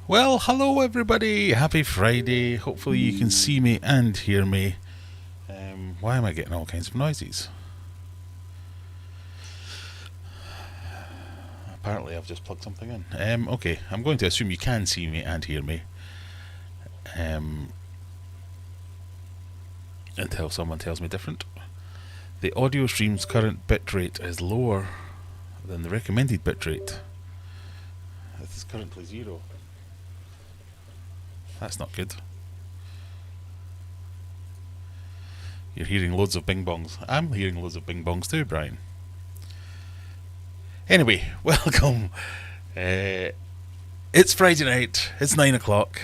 Well, hello everybody. Happy Friday. Hopefully you can see me and hear me. Why am I getting all kinds of noises? Apparently I've just plugged something in. Okay, I'm going to assume you can see me and hear me. Until someone tells me different. The audio stream's current bitrate is lower than the recommended bitrate. This is currently 0. That's not good. You're hearing loads of bing bongs. I'm hearing loads of bing bongs too, Brian. Anyway, welcome. It's Friday night. It's 9 o'clock.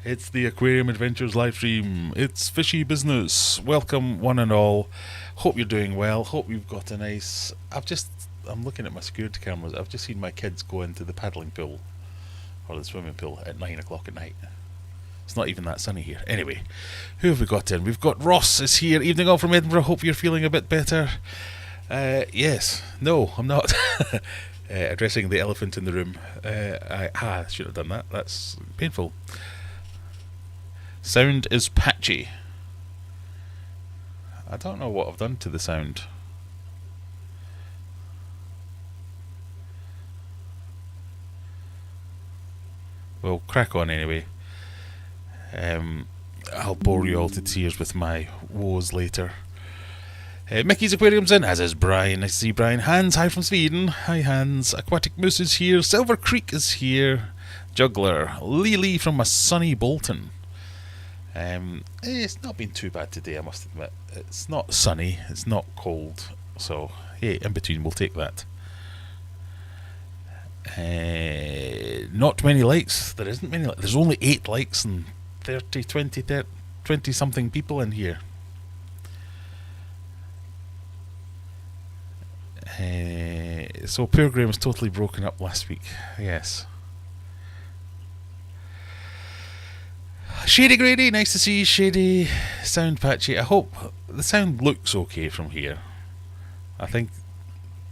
It's the Aquarium Adventures live stream. It's Fishy business. Welcome, one and all. Hope you're doing well. Hope you've got a nice... I'm looking at my security cameras. I've just seen my kids go into the paddling pool or the swimming pool at 9 o'clock at night. It's not even that sunny here. Anyway, who have we got in? We've got Ross is here. Evening all from Edinburgh. Hope you're feeling a bit better. Yes. No, I'm not. Addressing the elephant in the room. I should have done that. That's painful. Sound is patchy. I don't know what I've done to the sound. Well, crack on anyway. I'll bore you all to tears with my woes later. Mickey's Aquarium's in, as is Brian. Nice to see Brian. Hans, hi from Sweden. Hi Hans. Aquatic Moose is here. Silver Creek is here. Juggler. Lily from a sunny Bolton. It's not been too bad today, I must admit. It's not sunny, it's not cold, so hey, in between, we'll take that. Not many likes. There isn't many likes. There's only 8 likes and 20 something people in here. So Pilgrim was totally broken up last week. Yes. Shady Grady, nice to see you, Shady. Sound patchy. I hope the sound looks okay from here. I think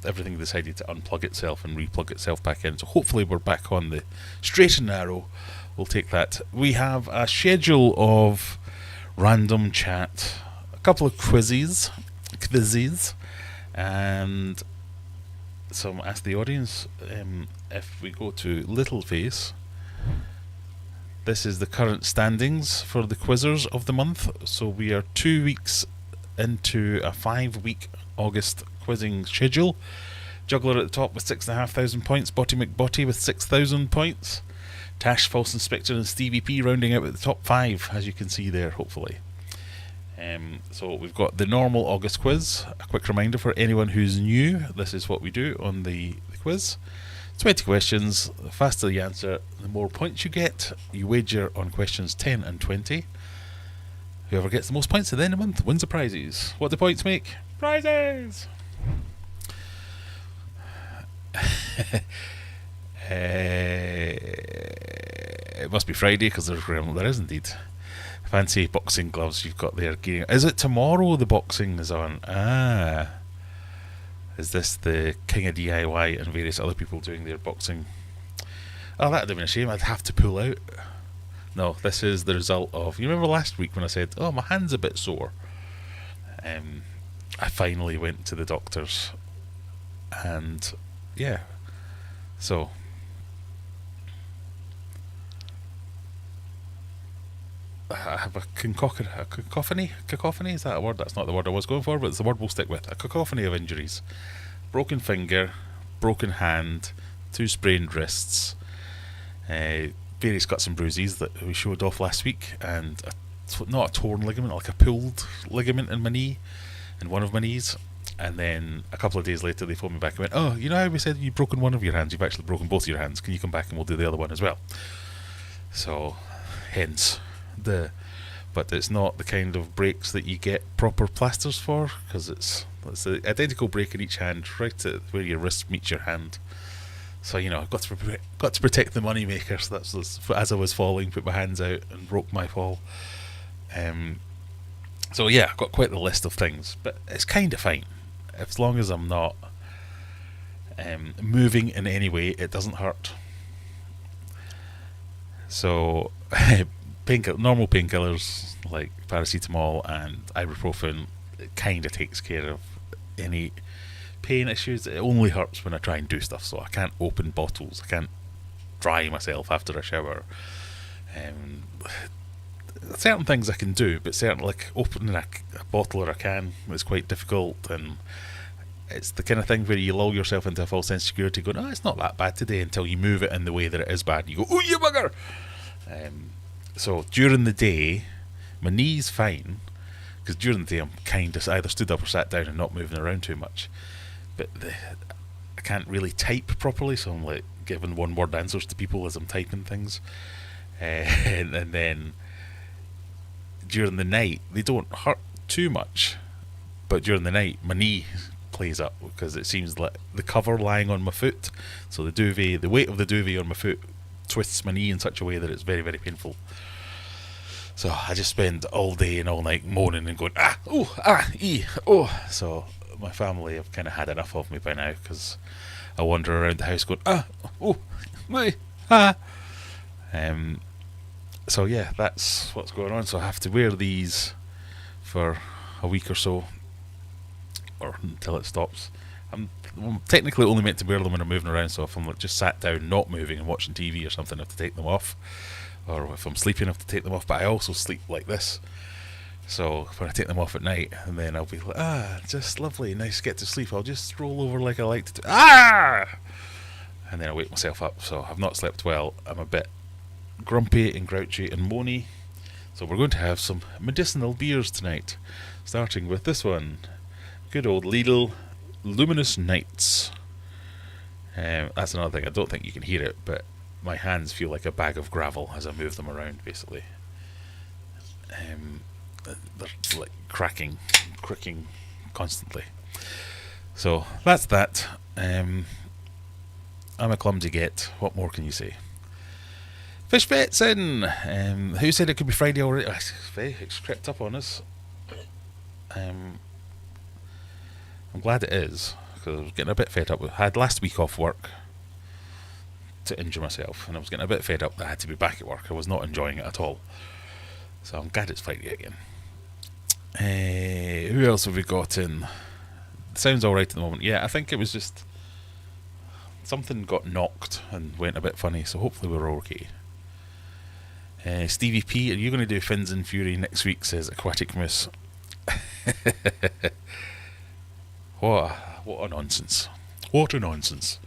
everything decided to unplug itself and replug itself back in, so hopefully we're back on the straight and narrow. We'll take that. We have a schedule of random chat, a couple of quizzes, and some Ask the Audience. If we go to Littleface, this is the current standings for the quizzers of the month. So we are 2 weeks into a 5-week August quizzing schedule. Juggler at the top with 6,500 points. Botty McBotty with 6,000 points. Tash, False Inspector and Stevie P rounding out at the top 5, as you can see there, hopefully. So we've got the normal August quiz. A quick reminder for anyone who's new, this is what we do on the quiz. 20 questions. The faster you answer, the more points you get. You wager on questions 10 and 20. Whoever gets the most points at the end of the month wins the prizes. What do points make? Prizes! It must be Friday because there is indeed. Fancy boxing gloves you've got there. Is it tomorrow the boxing is on? Is this the King of DIY and various other people doing their boxing? Oh, that would have been a shame. I'd have to pull out. No, this is the result of... You remember last week when I said, oh, my hand's a bit sore? I finally went to the doctors. And, yeah. So... I have a cacophony? Cacophony? Is that a word? That's not the word I was going for, but it's the word we'll stick with. A cacophony of injuries. Broken finger, broken hand, 2 sprained wrists, various cuts and bruises that we showed off last week, and not a torn ligament, like a pulled ligament in my knee, in one of my knees. And then a couple of days later they phoned me back and went, oh, you know how we said you've broken one of your hands? You've actually broken both your hands. Can you come back and we'll do the other one as well? So, hence... But it's not the kind of breaks that you get proper plasters for, because it's the identical break in each hand, right at where your wrist meets your hand. So I've got to protect the money maker. So that's as I was falling, put my hands out and broke my fall. So yeah, I've got quite the list of things, but it's kind of fine as long as I'm not moving in any way. It doesn't hurt. So, normal painkillers like paracetamol and ibuprofen kind of takes care of any pain issues. It only hurts when I try and do stuff, so I can't open bottles, I can't dry myself after a shower. Um, Certain things I can do, but certain, like opening a bottle or a can, is quite difficult, and it's the kind of thing where you lull yourself into a false sense of security, going, "Oh, it's not that bad today," until you move it in the way that it is bad. You go, "Oh, you bugger!" So during the day, my knee's fine, because during the day I'm kind of either stood up or sat down and not moving around too much. But I can't really type properly, so I'm like giving one-word answers to people as I'm typing things, and then during the night they don't hurt too much, but during the night my knee plays up because it seems like the cover lying on my foot, so the weight of the duvet on my foot twists my knee in such a way that it's very, very painful. So I just spend all day and all night moaning and going, So my family have kind of had enough of me by now, because I wander around the house going, so yeah, that's what's going on. So I have to wear these for a week or so, or until it stops. I'm technically only meant to wear them when I'm moving around, so if I'm just sat down not moving and watching TV or something, I have to take them off. Or if I'm sleeping, I have to take them off, but I also sleep like this. So when I take them off at night, and then I'll be like, just lovely, nice to get to sleep, I'll just roll over like I like to do. And then I wake myself up. So I've not slept well. I'm a bit grumpy and grouchy and moany. So we're going to have some medicinal beers tonight, starting with this one. Good old Lidl Luminous Nights. That's another thing, I don't think you can hear it, but my hands feel like a bag of gravel as I move them around, basically. They're like cricking constantly. So that's that. I'm a clumsy git. What more can you say? Fish Bet's in. Who said it could be Friday already? It's crept up on us. I'm glad it is, because I was getting a bit fed up. I had last week off work to injure myself, and I was getting a bit fed up that I had to be back at work. I was not enjoying it at all. So I'm glad it's Friday again. Who else have we got in? Sounds alright at the moment. Yeah, I think it was just something got knocked and went a bit funny, so hopefully we're okay. Stevie P, are you going to do Fins and Fury next week, says Aquatic Moose. What a nonsense. What a nonsense.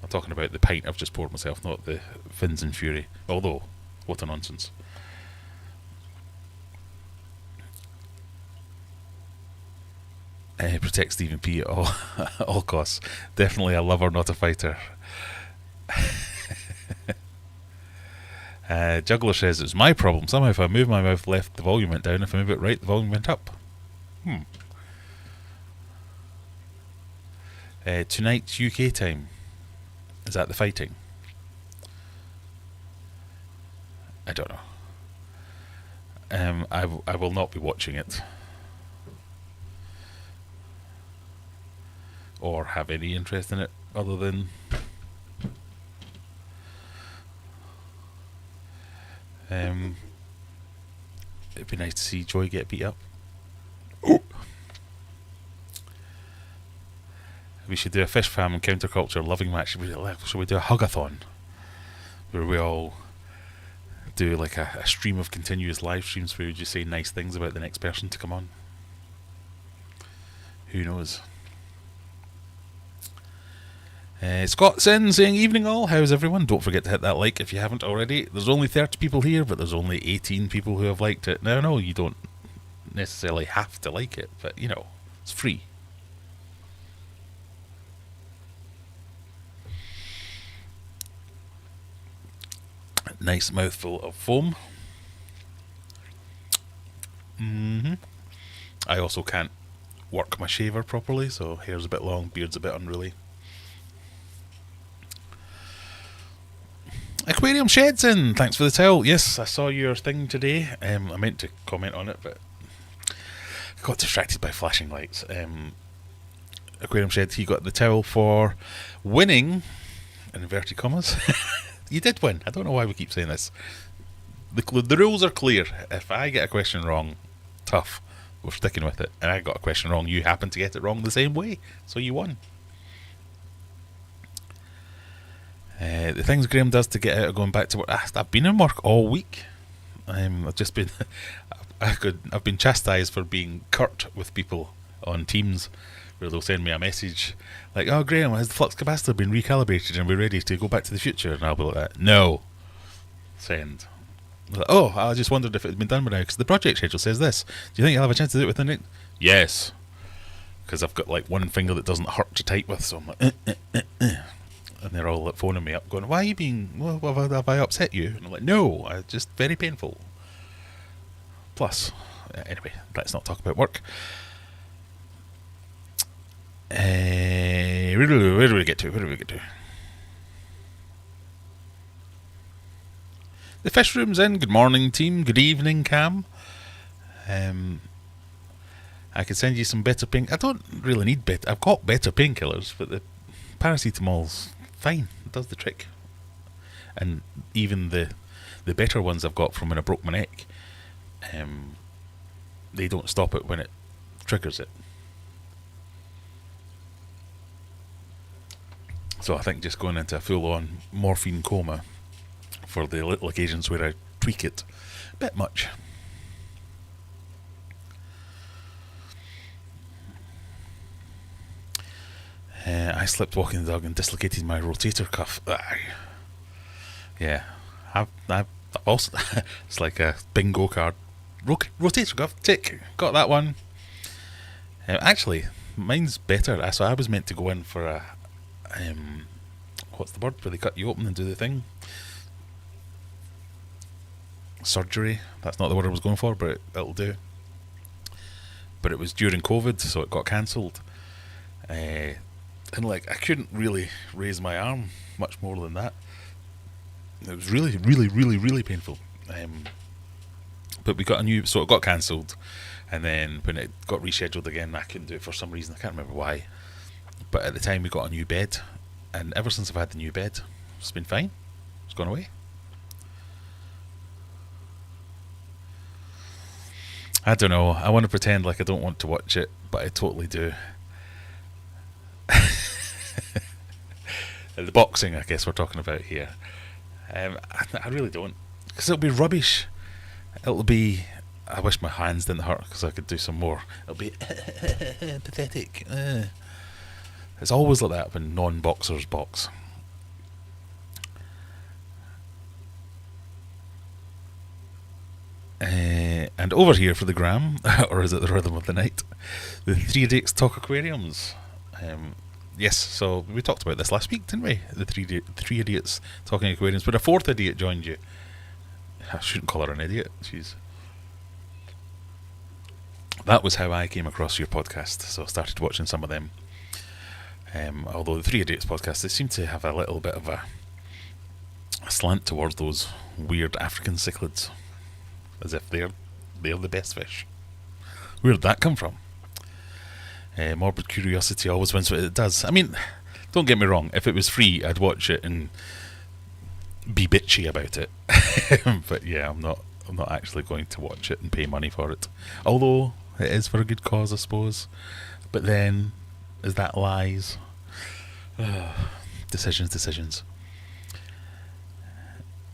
I'm talking about the pint I've just poured myself, not the Fins and Fury. Although, what a nonsense. Protect Stephen P at all costs. Definitely a lover, not a fighter. Juggler says it's my problem. Somehow if I move my mouth left, the volume went down. If I move it right, the volume went up. Tonight, UK time. Is that the fighting? I don't know. I will not be watching it, or have any interest in it, other than it'd be nice to see Joy get beat up. We should do a Fish Fam and Counterculture loving match. Should we do a hugathon, where we all do like a stream of continuous live streams where we just say nice things about the next person to come on? Who knows? Scott's in saying, evening all, how's everyone? Don't forget to hit that like if you haven't already. There's only 30 people here, but there's only 18 people who have liked it. Now, no, you don't necessarily have to like it, but you know, it's free. Nice mouthful of foam. I also can't work my shaver properly, so hair's a bit long, beard's a bit unruly. Aquarium Sheds in, thanks for the towel. Yes, I saw your thing today. I meant to comment on it, but I got distracted by flashing lights. Aquarium Sheds, he got the towel for winning, in inverted commas, You did win. I don't know why we keep saying this. The rules are clear. If I get a question wrong, tough. We're sticking with it. And I got a question wrong. You happen to get it wrong the same way. So you won. The things Graham does to get out of going back to work. I've been in work all week. I've just been... I've been chastised for being curt with people on Teams, where they'll send me a message like, "Oh, Graham, has the flux capacitor been recalibrated and we're ready to go back to the future?" And I'll be like, "No." Send. Like, "Oh, I just wondered if it had been done by now because the project schedule says this. Do you think you'll have a chance to do it within it?" Yes. Because I've got like one finger that doesn't hurt to type with, so I'm like, and they're all like, phoning me up going, "Why are you being, well, have I upset you?" And I'm like, "No, it's just very painful." Plus, anyway, let's not talk about work. Where do we get to? The fish room's in. Good morning, team. Good evening, Cam. I could send you some better pain. I don't really need better. I've got better painkillers, but the paracetamol's fine. It does the trick. And even the better ones I've got from when I broke my neck, they don't stop it when it triggers it. So I think just going into a full-on morphine coma for the little occasions where I tweak it a bit much. I slipped walking the dog and dislocated my rotator cuff. Yeah, I've also it's like a bingo card. Rotator cuff, tick, got that one. Actually, mine's better. So I was meant to go in for a what's the word where they cut you open and do the thing? Surgery. That's not the word I was going for, but it'll do. But it was during COVID, so it got cancelled. And like I couldn't really raise my arm much more than that. It was really, really, really, really painful. But we got a new, so it got cancelled, and then when it got rescheduled again, I couldn't do it for some reason. I can't remember why. But at the time, we got a new bed, and ever since I've had the new bed, it's been fine. It's gone away. I don't know. I want to pretend like I don't want to watch it, but I totally do. The boxing, I guess we're talking about here. I really don't, because it'll be rubbish. It'll be. I wish my hands didn't hurt because I could do some more. It'll be pathetic. It's always like that when non-boxers box. And over here for the gram, or is it the rhythm of the night? The 3 idiots talk aquariums. Yes, so we talked about this last week, didn't we? The three idiots talking aquariums, but a fourth idiot joined you. I shouldn't call her an idiot. She's. That was how I came across your podcast, so I started watching some of them. Although the 3 Idiots podcast, they seem to have a little bit of a slant towards those weird African cichlids, as if they're the best fish. Where did that come from? Morbid curiosity always wins what it does. I mean, don't get me wrong, if it was free I'd watch it and be bitchy about it. But yeah, I'm not actually going to watch it and pay money for it. Although it is for a good cause, I suppose. But then, is that lies? Decisions.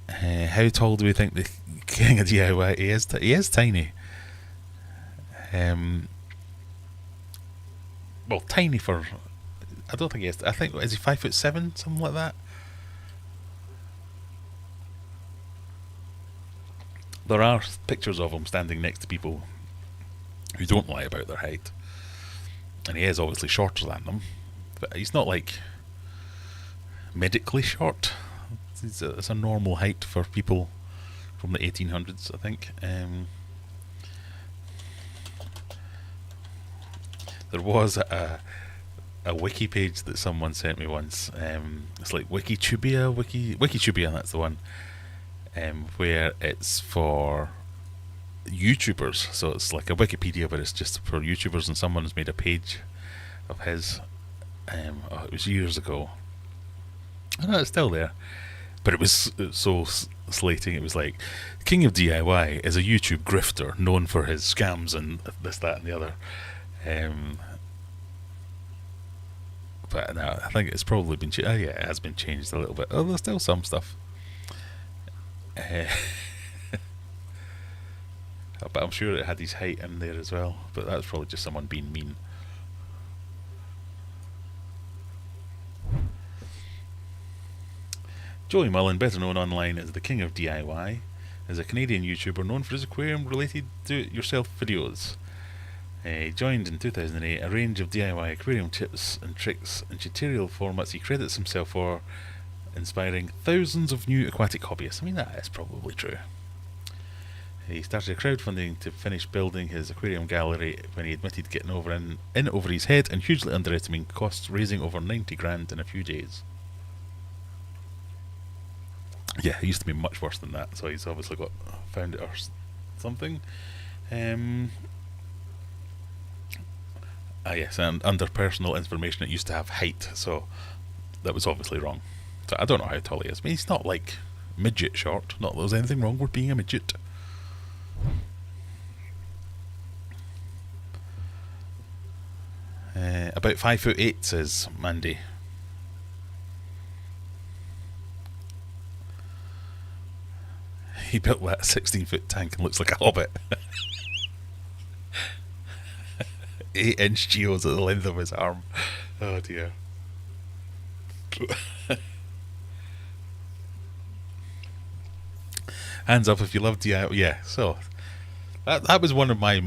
How tall do we think the king of DIY is? He is tiny. Well, tiny for. I don't think he is. I think, is he 5'7", something like that? There are pictures of him standing next to people who don't lie about their height, and he is obviously shorter than them, but he's not like medically short. It's a normal height for people from the 1800s, I think. There was a wiki page that someone sent me once. It's like Wikitubia, that's the one. Where it's for YouTubers, so it's like a Wikipedia, but it's just for YouTubers, and someone has made a page of his. It was years ago. I know it's still there. But it was so slating. It was like, King of DIY is a YouTube grifter known for his scams and this, that, and the other. But no, I think it's probably been changed. Oh yeah, it has been changed a little bit. Oh, there's still some stuff. But I'm sure it had his height in there as well. But that's probably just someone being mean. Joey Mullen, better known online as the King of DIY, is a Canadian YouTuber known for his aquarium-related do-it-yourself videos. He joined in 2008 a range of DIY aquarium tips and tricks and tutorial formats he credits himself for, inspiring thousands of new aquatic hobbyists. I mean, that is probably true. He started a crowdfunding to finish building his aquarium gallery when he admitted getting in over his head and hugely underestimating costs, raising over 90 grand in a few days. Yeah, it used to be much worse than that, so he's obviously found it or something. Yes, and under personal information it used to have height, so that was obviously wrong. So I don't know how tall he is. I mean, he's not like midget short. Not that there's anything wrong with being a midget. About 5'8", says Mandy. He built that 16-foot tank and looks like a hobbit. 8-inch geodes at the length of his arm. Oh dear. Hands up if you love DIY. Yeah, so that was one of my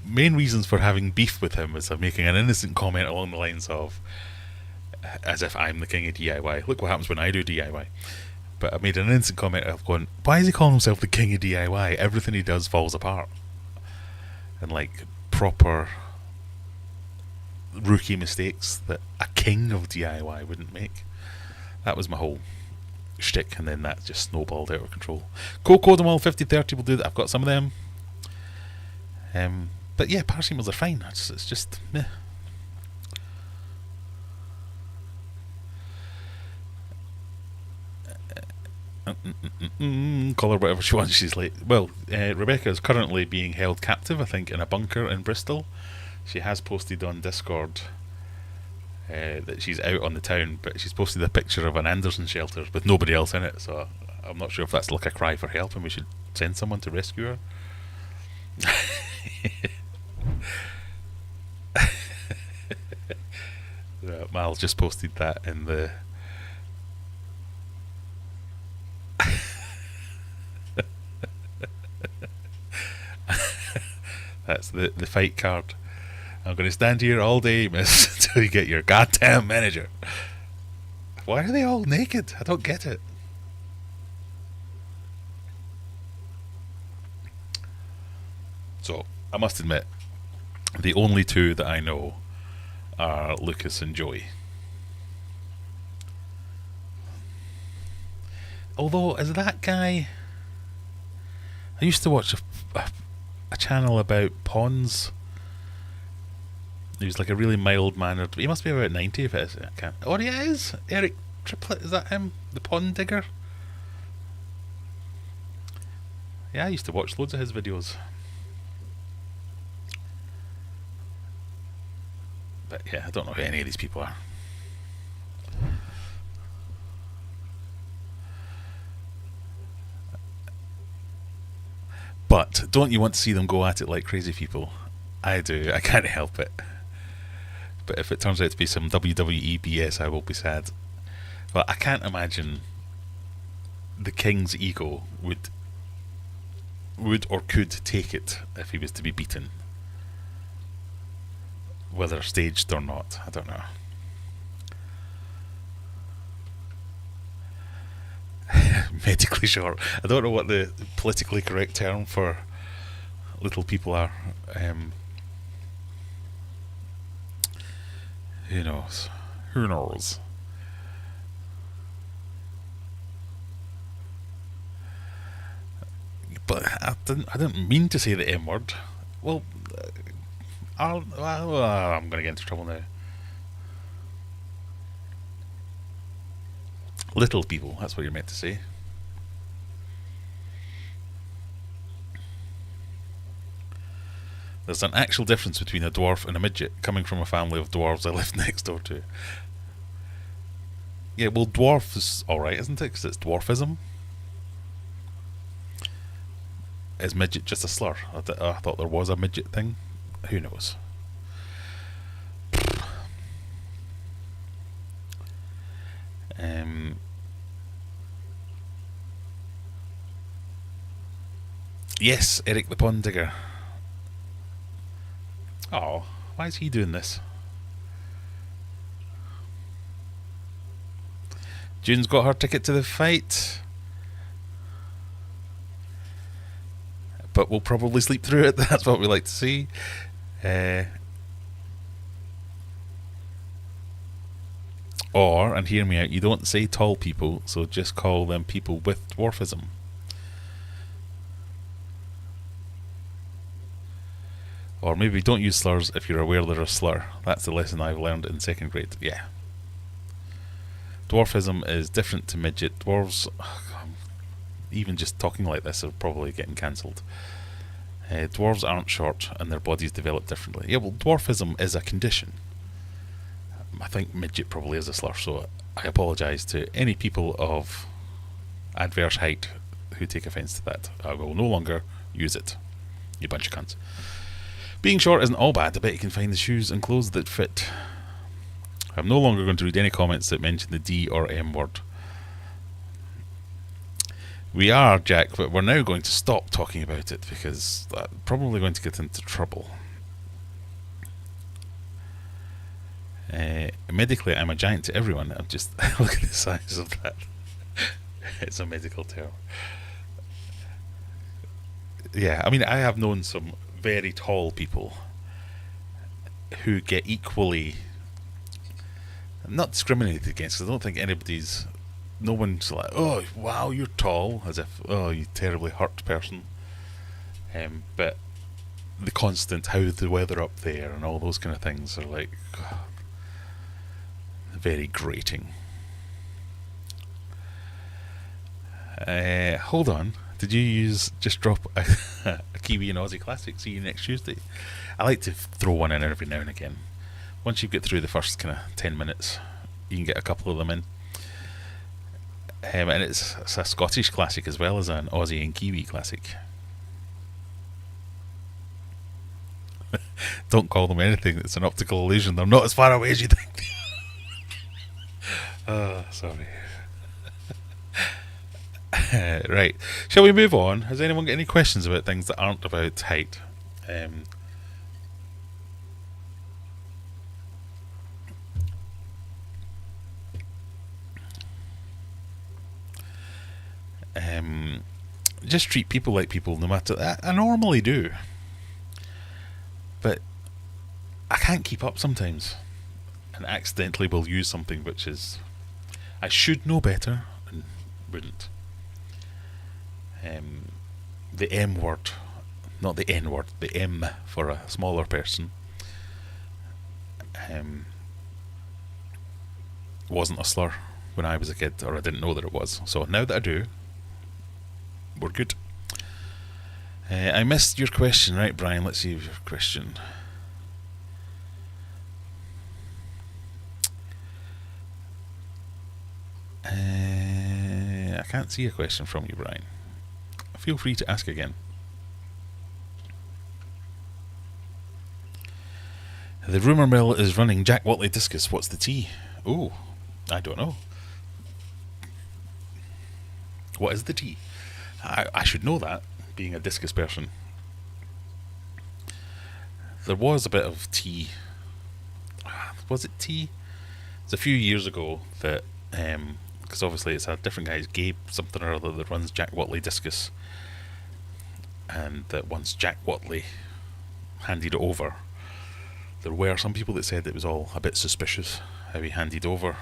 main reasons for having beef with him, was making an innocent comment along the lines of, as if I'm the king of DIY. Look what happens when I do DIY. But I made an innocent comment of going, why is he calling himself the king of DIY? Everything he does falls apart. And like proper rookie mistakes that a king of DIY wouldn't make. That was my whole shtick, and then that just snowballed out of control. Cocodamol 5030 will do that. I've got some of them. But yeah, paracetamols are fine. It's just meh. Call her whatever she wants. She's like, well, Rebecca is currently being held captive, I think, in a bunker in Bristol. She has posted on Discord that she's out on the town, but she's posted a picture of an Anderson shelter with nobody else in it, so I'm not sure if that's like a cry for help and we should send someone to rescue her. Miles just posted that in the that's the fight card. I'm going to stand here all day, miss, until you get your goddamn manager. Why are they all naked? I don't get it. So, I must admit, the only two that I know are Lucas and Joey. Although, as that guy, I used to watch a channel about ponds. He was like a really mild-mannered. He must be about 90 if it is. I can't. Oh, yeah, it is. Eric Triplet, is that him? The pond digger? Yeah, I used to watch loads of his videos. But yeah, I don't know who any of these people are. But don't you want to see them go at it like crazy people? I do. I can't help it. But if it turns out to be some WWE BS, I will be sad. Well, I can't imagine the king's ego would or could take it if he was to be beaten. Whether staged or not, I don't know. Medically short. I don't know what the politically correct term for little people are. Who knows? Who knows? But I didn't mean to say the M word. Well, I'm going to get into trouble now. Little people, that's what you're meant to say. There's an actual difference between a dwarf and a midget, coming from a family of dwarves I lived next door to. Yeah, well, dwarf is alright, isn't it? Because it's dwarfism. Is midget just a slur? I thought there was a midget thing. Who knows? Yes, Eric the Pond Digger. Oh, why is he doing this? June's got her ticket to the fight, but we'll probably sleep through it. That's what we like to see. Or, and hear me out, you don't say tall people, so just call them people with dwarfism. Or maybe don't use slurs if you're aware they're a slur. That's the lesson I've learned in 2nd grade. Yeah. Dwarfism is different to midget. Dwarves, even just talking like this, are probably getting cancelled. Dwarves aren't short and their bodies develop differently. Yeah, well, dwarfism is a condition. I think midget probably is a slur, so I apologise to any people of adverse height who take offence to that. I will no longer use it. You bunch of cunts. Being short isn't all bad. I bet you can find the shoes and clothes that fit. I'm no longer going to read any comments that mention the D or M word. We are, Jack, but we're now going to stop talking about it because I'm probably going to get into trouble. Medically, I'm a giant to everyone. I'm just look at the size of that. It's a medical term. Yeah, I mean, I have known some very tall people who get equally not discriminated against. I don't think no one's like, oh wow, you're tall, as if, oh, you terribly hurt person. But the constant, how's the weather up there, and all those kind of things are like, God, very grating. Hold on. Did you just drop a Kiwi and Aussie classic? See you next Tuesday. I like to throw one in every now and again. Once you get through the first kind of 10 minutes, you can get a couple of them in. And it's a Scottish classic as well as an Aussie and Kiwi classic. Don't call them anything that's an optical illusion. They're not as far away as you think. Oh, sorry. Right, shall we move on? Has anyone got any questions about things that aren't about height? Just treat people like people, no matter. I normally do, but I can't keep up sometimes, and accidentally will use something which is I should know better and wouldn't. The M word, not the N word, the M for a smaller person, wasn't a slur when I was a kid, or I didn't know that it was. So now that I do, we're good. I missed your question, right, Brian? Let's see your question. I can't see a question from you, Brian. Feel free to ask again. The rumour mill is running Jack Watley discus. What's the T? Oh, I don't know. What is the T? I should know that, being a discus person. There was a bit of tea. Was it tea? It's a few years ago that, because obviously it's a different guy, Gabe something or other, that runs Jack Watley discus, and that once Jack Watley handed it over, there were some people that said it was all a bit suspicious how he handed over,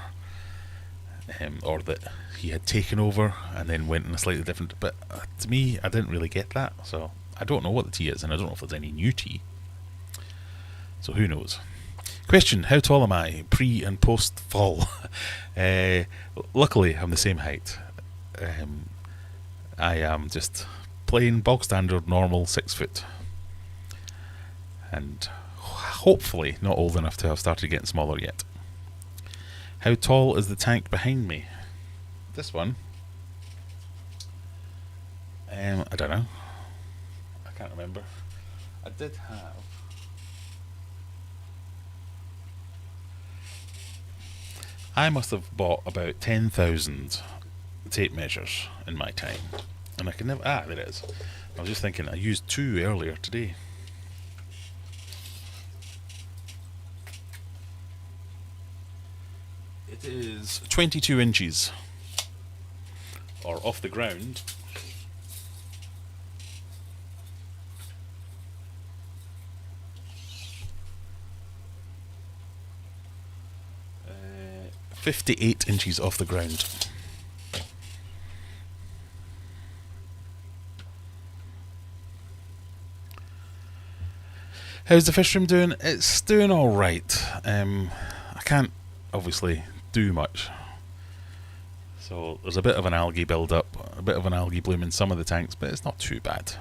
or that he had taken over and then went in a slightly different. But to me, I didn't really get that, so I don't know what the tea is, and I don't know if there's any new tea. So who knows? Question: how tall am I pre and post fall? Luckily, I'm the same height. I am just plain bog standard normal 6 foot, and hopefully not old enough to have started getting smaller yet. How tall is the tank behind me? This one, I don't know. I can't remember. I did have. I must have bought about 10,000 tape measures in my time, and I can never. Ah, there it is. I was just thinking I used 2 earlier today. It is 22 inches, or off the ground. Uh, 58 inches off the ground. How's the fish room doing? It's doing alright. I can't obviously do much. So there's a bit of an algae build up, a bit of an algae bloom in some of the tanks, but it's not too bad.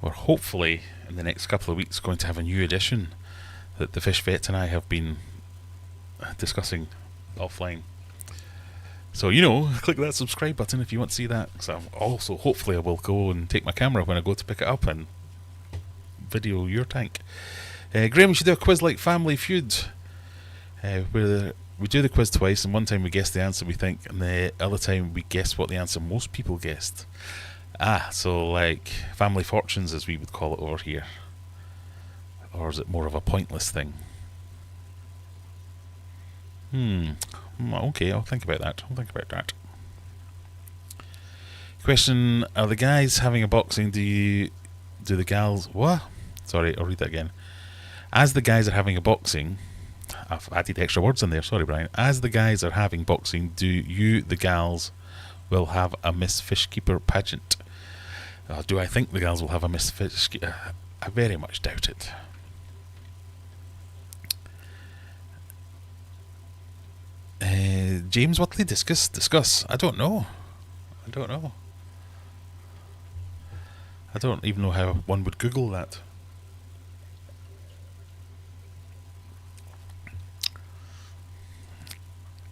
We're hopefully in the next couple of weeks going to have a new edition that the fish vet and I have been discussing offline. So, click that subscribe button if you want to see that. So also, hopefully I will go and take my camera when I go to pick it up and video your tank. Graham, we should do a quiz like Family Feud, where we do the quiz twice, and one time we guess the answer we think, and the other time we guess what the answer most people guessed. So like Family Fortunes, as we would call it over here. Or is it more of a pointless thing? Okay, I'll think about that. Question: are the guys having a boxing? Do the gals? What? Sorry, I'll read that again. As the guys are having a boxing, I've added extra words in there. Sorry, Brian. As the guys are having boxing, do you, the gals, will have a Miss Fishkeeper pageant? Do I think the gals will have a Miss Fishkeeper? I very much doubt it. James Watley, discuss. I don't know. I don't even know how one would Google that.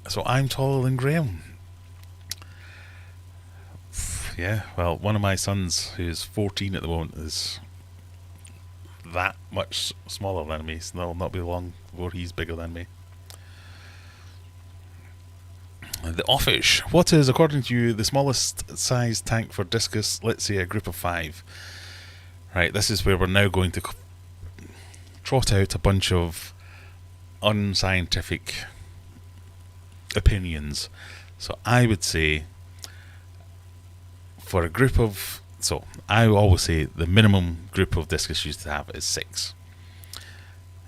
So I'm taller than Graham. Yeah, well, one of my sons, who's 14 at the moment, is that much smaller than me, so it'll not be long before he's bigger than me. The offish. What is, according to you, the smallest size tank for discus? Let's say a group of 5. Right, this is where we're now going to trot out a bunch of unscientific opinions. So I would say, for a group of... So I always say the minimum group of discus you used to have is 6.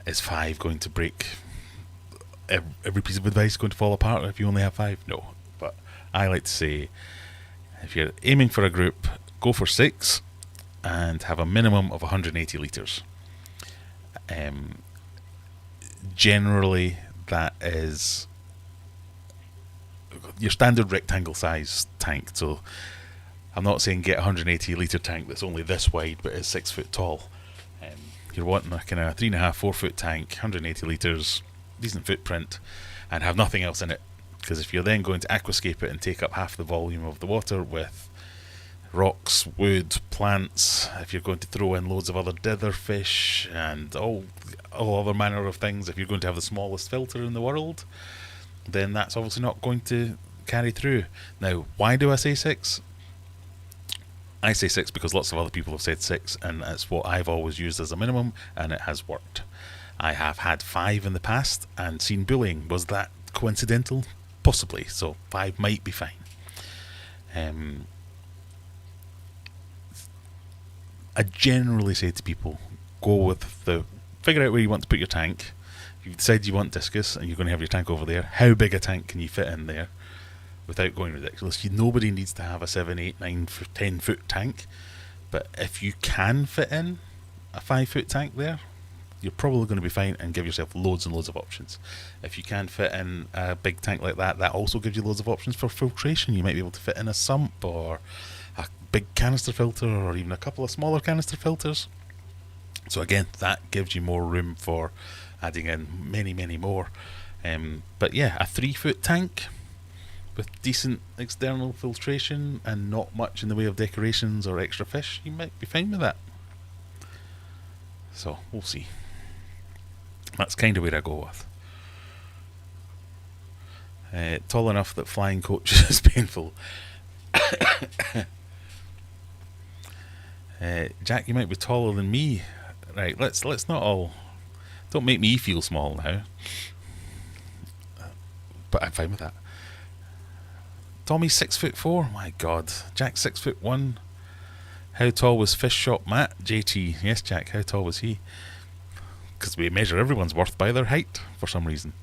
Is 5 going to break... Every piece of advice going to fall apart if you only have 5? No. But I like to say, if you're aiming for a group, go for 6 and have a minimum of 180 litres. Generally, that is your standard rectangle size tank. So I'm not saying get a 180 litre tank that's only this wide but is 6 foot tall. You're wanting a kind of 3.5, 4 foot tank, 180 litres, decent footprint, and have nothing else in it. Because if you're then going to aquascape it and take up half the volume of the water with rocks, wood, plants, if you're going to throw in loads of other dither fish and all other manner of things, if you're going to have the smallest filter in the world, then that's obviously not going to carry through. Now, why do I say 6? I say 6 because lots of other people have said 6, and that's what I've always used as a minimum, and it has worked. I have had 5 in the past and seen bullying. Was that coincidental? Possibly. So 5 might be fine. I generally say to people, go with figure out where you want to put your tank. You decide you want discus and you're going to have your tank over there. How big a tank can you fit in there without going ridiculous? Nobody needs to have a 7, 8, 9, 10 foot tank. But if you can fit in a 5-foot tank there, you're probably going to be fine and give yourself loads and loads of options. If you can fit in a big tank like that, that also gives you loads of options for filtration. You might be able to fit in a sump or a big canister filter or even a couple of smaller canister filters. So again, that gives you more room for adding in many, many more. But yeah, a 3-foot tank with decent external filtration and not much in the way of decorations or extra fish, you might be fine with that. So we'll see. That's kind of where I go with. Tall enough that flying coach is painful. Jack, you might be taller than me. Right, let's not all... Don't make me feel small now. But I'm fine with that. Tommy's 6'4". My God. Jack's 6'1". How tall was Fish Shop Matt? JT. Yes, Jack, how tall was he? Because we measure everyone's worth by their height for some reason.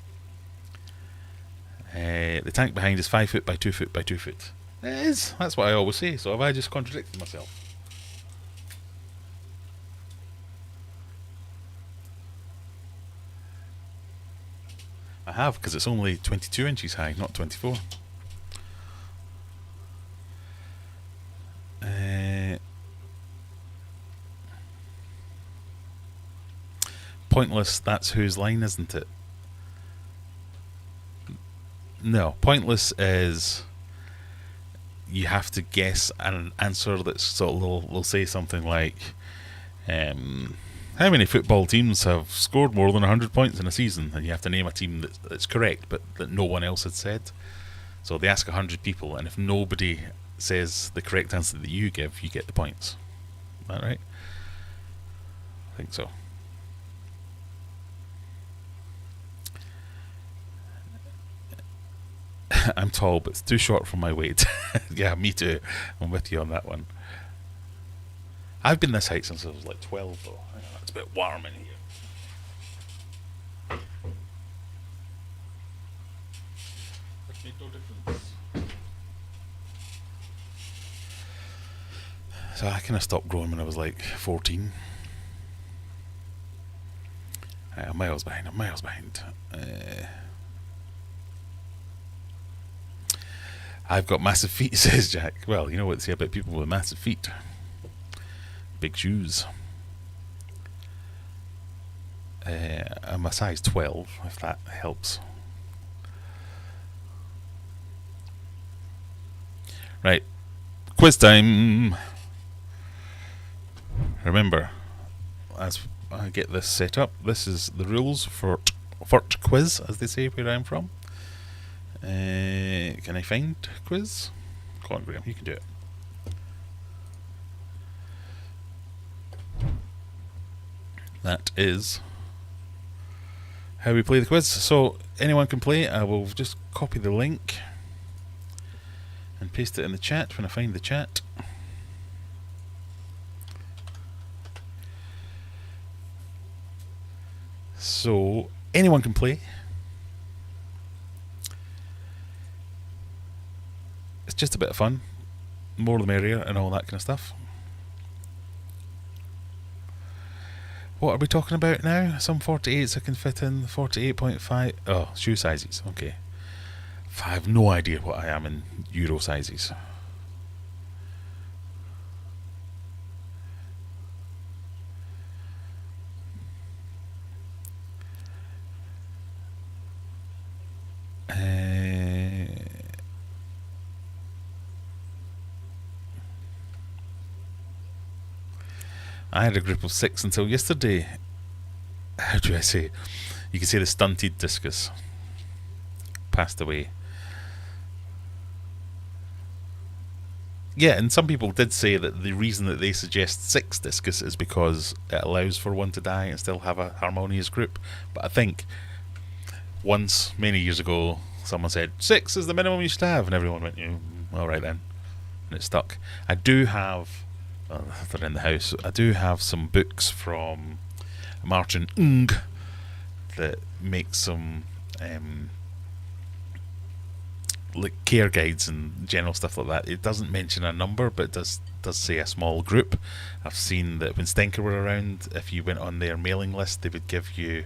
The tank behind is 5 foot by 2 foot by 2 foot. It is. That's what I always say. So have I just contradicted myself? I have, because it's only 22 inches high, not 24. Pointless, that's whose line, isn't it? No, pointless is you have to guess an answer that's sort of, they'll say something like, how many football teams have scored more than 100 points in a season? And you have to name a team that's correct, but that no one else had said. So they ask 100 people, and if nobody says the correct answer that you give, you get the points. Is that right? I think so. I'm tall, but it's too short for my weight. Yeah, me too. I'm with you on that one. I've been this height since I was like 12, though. It's a bit warm in here. That made no difference. So I kind of stopped growing when I was like 14. I'm miles behind. I've got massive feet, says Jack. Well, you know what they say about people with massive feet. Big shoes. I'm a size 12, if that helps. Right. Quiz time. Remember, as I get this set up, this is the rules for quiz, as they say where I'm from. Can I find quiz? Come on, Graham, you can do it. That is how we play the quiz. So anyone can play. I will just copy the link and paste it in the chat when I find the chat. So anyone can play. It's just a bit of fun. More the merrier and all that kind of stuff. What are we talking about now? Some 48s I can fit in. 48.5. Oh, shoe sizes. Okay. I have no idea what I am in Euro sizes. I had a group of 6 until yesterday. How do I say? You can say the stunted discus passed away. Yeah, and some people did say that the reason that they suggest 6 discus is because it allows for one to die and still have a harmonious group. But I think once, many years ago, someone said 6 is the minimum you should have, and everyone went, alright then. And it stuck. I do have, they're in the house, I do have some books from Martin Ng that make some like care guides and general stuff like that, it doesn't mention a number, but it does say a small group. I've seen that when Stinker were around, if you went on their mailing list, they would give you,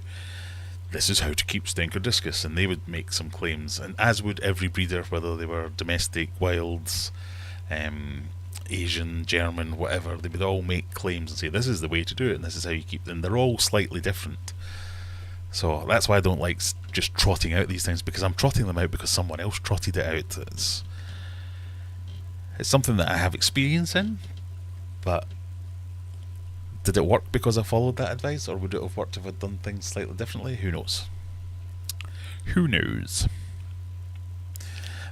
this is how to keep Stinker discus, and they would make some claims, and as would every breeder, whether they were domestic, wilds, Asian, German, whatever. They would all make claims and say this is the way to do it, and this is how you keep them. They're all slightly different. So that's why I don't like just trotting out these things, because I'm trotting them out because someone else trotted it out. It's something that I have experience in, but did it work because I followed that advice, or would it have worked if I'd done things slightly differently? Who knows? Who knows?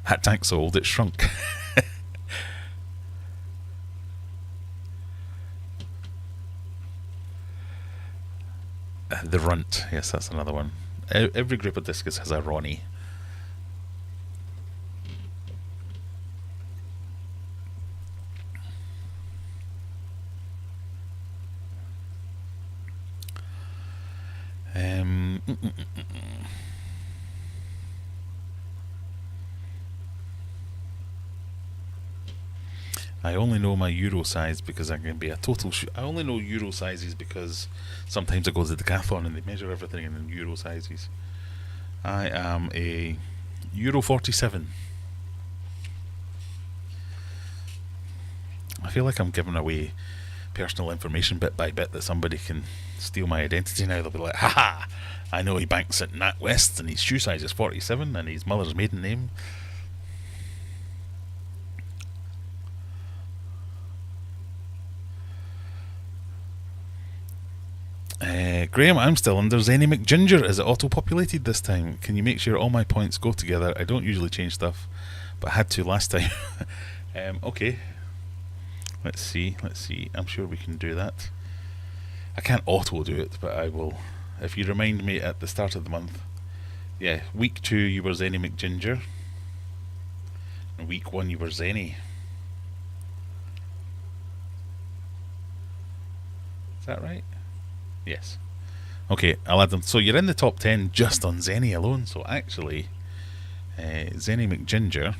That tank's so old it shrunk. The runt, yes, that's another one. Every group of discus has a Ronnie. I only know my Euro size because I can be a total I only know Euro sizes because sometimes I go to the decathlon and they measure everything in Euro sizes. I am a Euro 47. I feel like I'm giving away personal information bit by bit that somebody can steal my identity now. They'll be like, haha, I know he banks at NatWest and his shoe size is 47 and his mother's maiden name. Graham, I'm still under Zenny McGinger. Is it auto-populated this time? Can you make sure all my points go together? I don't usually change stuff, but I had to last time. Okay. Let's see. I'm sure we can do that. I can't auto do it, but I will. If you remind me at the start of the month. Yeah, week 2 you were Zenny McGinger. And week 1 you were Zenny. Is that right? Yes. Okay, I'll add them. So you're in the top 10 just on Zenny alone. So actually, Zenny McGinger,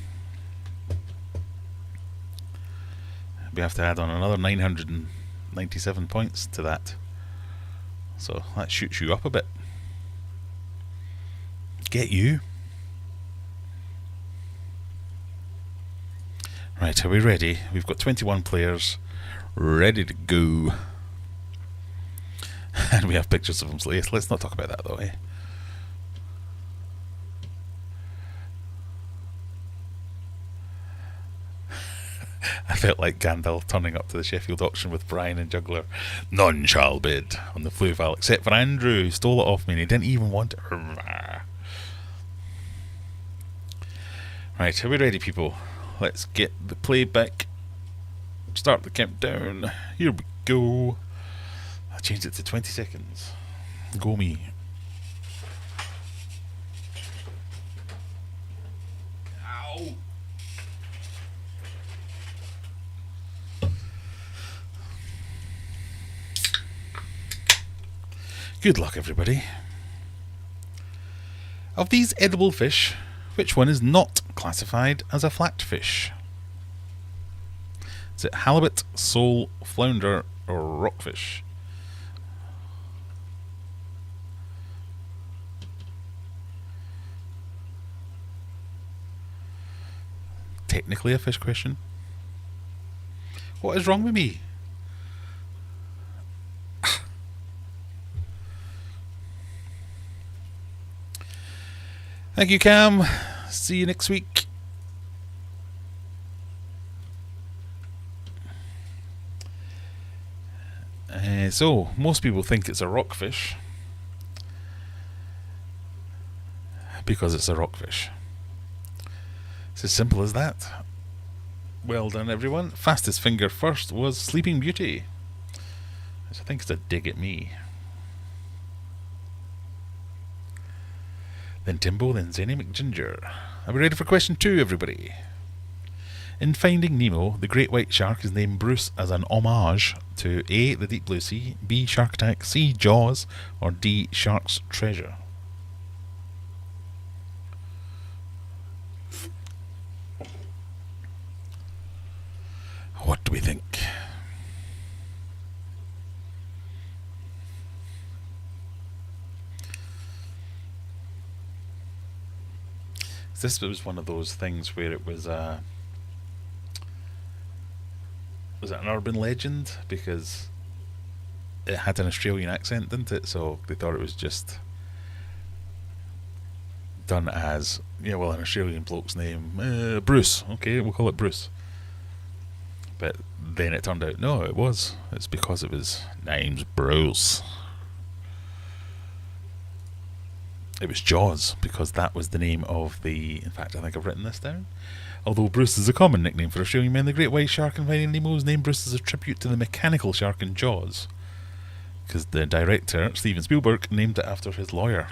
we have to add on another 997 points to that. So that shoots you up a bit. Get you. Right, are we ready? We've got 21 players ready to go. And we have pictures of them, so yes, let's not talk about that though, eh? I felt like Gandalf turning up to the Sheffield auction with Brian and Juggler. None shall bid on the Fluval, except for Andrew, who stole it off me and he didn't even want it. Right, are we ready, people? Let's get the playback. Start the countdown. Here we go. I changed it to 20 seconds. Go me. Ow. Good luck, everybody. Of these edible fish, which one is not classified as a flatfish? Is it halibut, sole, flounder, or rockfish? Technically a fish question. What is wrong with me? Thank you, Cam. See you next week. So, most people think it's a rockfish because it's a rockfish. It's as simple as that. Well done, everyone. Fastest finger first was Sleeping Beauty, which I think is a dig at me. Then Timbo, then Zenny McGinger. Are we ready for question 2, everybody? In Finding Nemo, the great white shark is named Bruce as an homage to A, the Deep Blue Sea, B, Shark Attack, C, Jaws, or D, Shark's Treasure. This was one of those things where it was it an urban legend because it had an Australian accent, didn't it? So they thought it was just done as, yeah, well, an Australian bloke's name, Bruce. Okay, we'll call it Bruce. But then it turned out, no, it's because it was name's Bruce. It was Jaws, because that was the name of the... In fact, I think I've written this down. Although Bruce is a common nickname for Australian men, the great white shark in Finding Nemo was named Bruce as a tribute to the mechanical shark in Jaws, because the director, Steven Spielberg, named it after his lawyer.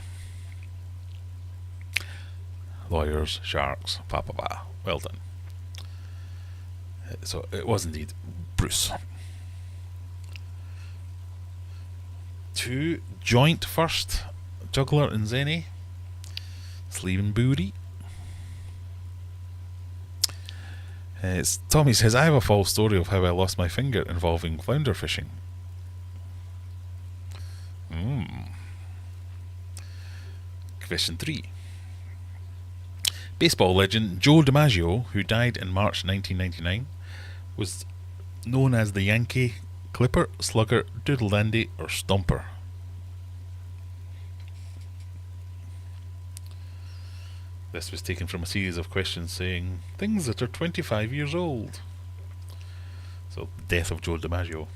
Lawyers, sharks, pa pa pa. Well done. So it was indeed Bruce. 2, joint first, juggler and Zenny. Sleeve and booty. Tommy says, I have a false story of how I lost my finger involving flounder fishing. Question 3. Baseball legend Joe DiMaggio, who died in March 1999, was known as the Yankee, Clipper, Slugger, Doodle Dandy, or Stomper. This was taken from a series of questions saying things that are 25 years old. So, death of Joe DiMaggio.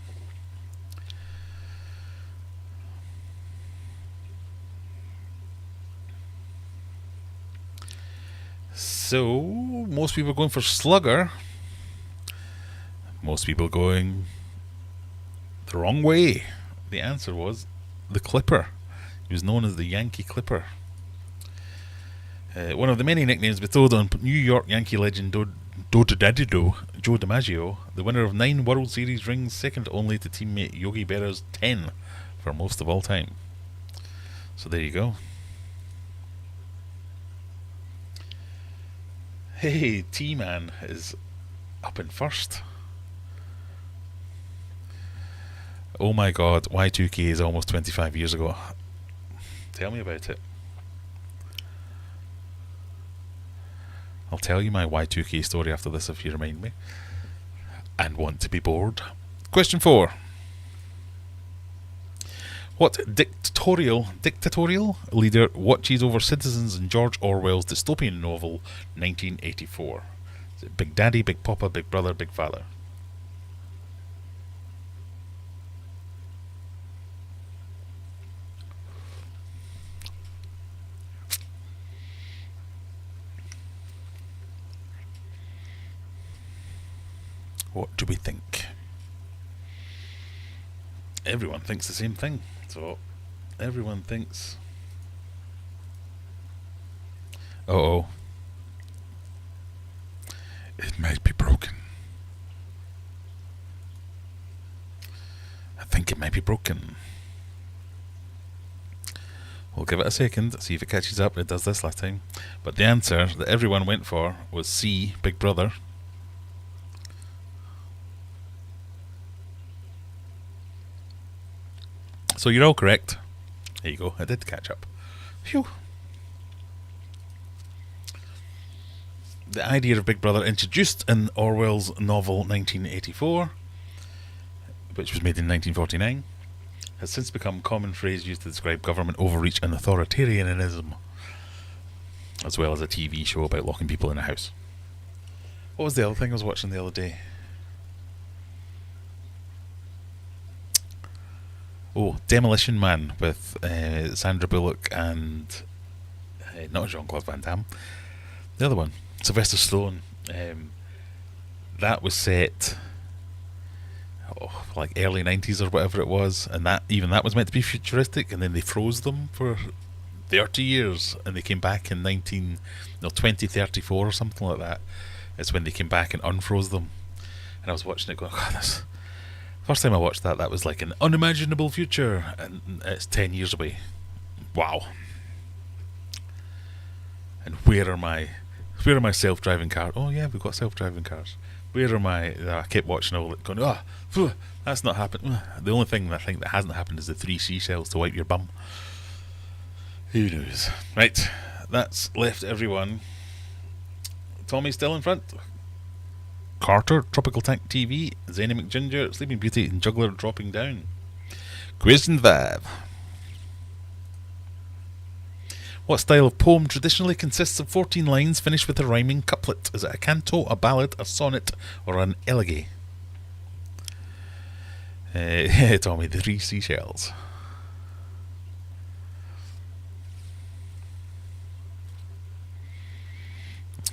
So, most people going for Slugger. Most people going the wrong way. The answer was the Clipper. He was known as the Yankee Clipper. One of the many nicknames bestowed on New York Yankee legend Joe DiMaggio, the winner of 9 World Series rings, second only to teammate Yogi Berra's 10 for most of all time. So there you go. Hey, T-Man is up in first. Oh my god, Y2K is almost 25 years ago. Tell me about it. I'll tell you my Y2K story after this if you remind me. And want to be bored. Question 4. What dictatorial leader watches over citizens in George Orwell's dystopian novel 1984? Is it Big Daddy, Big Papa, Big Brother, Big Father? What do we think? Everyone thinks the same thing. So, everyone thinks... Uh-oh. It might be broken. I think it might be broken. We'll give it a second, see if it catches up. It does this last time. But the answer that everyone went for was C, Big Brother. So you're all correct. There you go, I did catch up. Phew. The idea of Big Brother, introduced in Orwell's novel 1984, which was made in 1949, has since become a common phrase used to describe government overreach and authoritarianism, as well as a TV show about locking people in a house. What was the other thing I was watching the other day? Oh, Demolition Man with Sandra Bullock and not Jean-Claude Van Damme. The other one, Sylvester Stallone. That was set like early 90s or whatever it was, and that was meant to be futuristic, and then they froze them for 30 years, and they came back in 2034 or something like that. It's when they came back and unfroze them, and I was watching it going, God, this... First time I watched that was like an unimaginable future, and it's 10 years away. Wow. And where are my self-driving cars? Oh yeah, we've got self-driving cars. Where are my... I kept watching all it going, that's not happened. The only thing I think that hasn't happened is the 3 seashells to wipe your bum. Who knows? Right, that's left everyone Tommy's still in front. Carter, Tropical Tank TV, Zany McGinger, Sleeping Beauty, and Juggler dropping down. Question 5. What style of poem traditionally consists of 14 lines finished with a rhyming couplet? Is it a canto, a ballad, a sonnet, or an elegy? Tommy, the 3 seashells.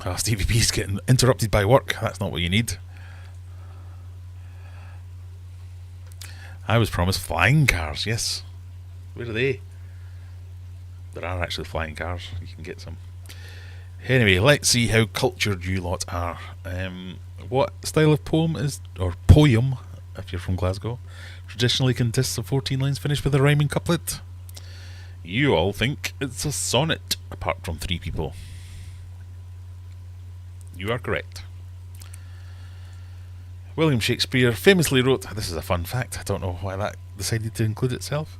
Oh, Stevie P's getting interrupted by work. That's not what you need. I was promised flying cars, yes. Where are they? There are actually flying cars. You can get some. Anyway, let's see how cultured you lot are. What style of poem is, or poem, if you're from Glasgow, traditionally consists of 14 lines finished with a rhyming couplet? You all think it's a sonnet, apart from 3 people. You are correct. William Shakespeare famously wrote, this is a fun fact, I don't know why that decided to include itself,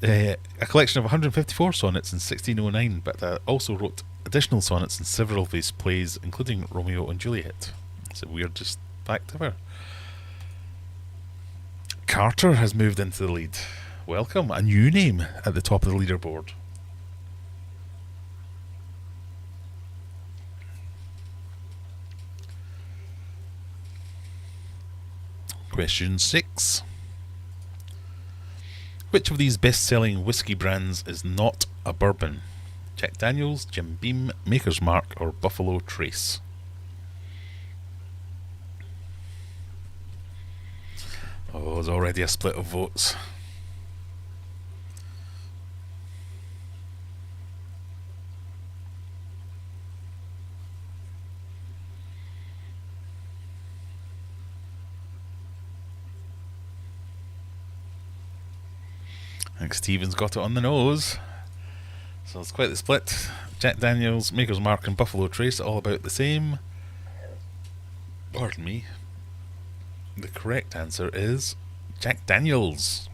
a collection of 154 sonnets in 1609, but also wrote additional sonnets in several of his plays, including Romeo and Juliet. It's the weirdest fact ever. Carter has moved into the lead. Welcome, a new name at the top of the leaderboard. Question 6. Which of these best-selling whiskey brands is not a bourbon? Jack Daniels, Jim Beam, Maker's Mark, or Buffalo Trace? Oh, there's already a split of votes. I think Stephen's got it on the nose. So it's quite the split. Jack Daniels, Maker's Mark, and Buffalo Trace, all about the same. Pardon me. The correct answer is Jack Daniels.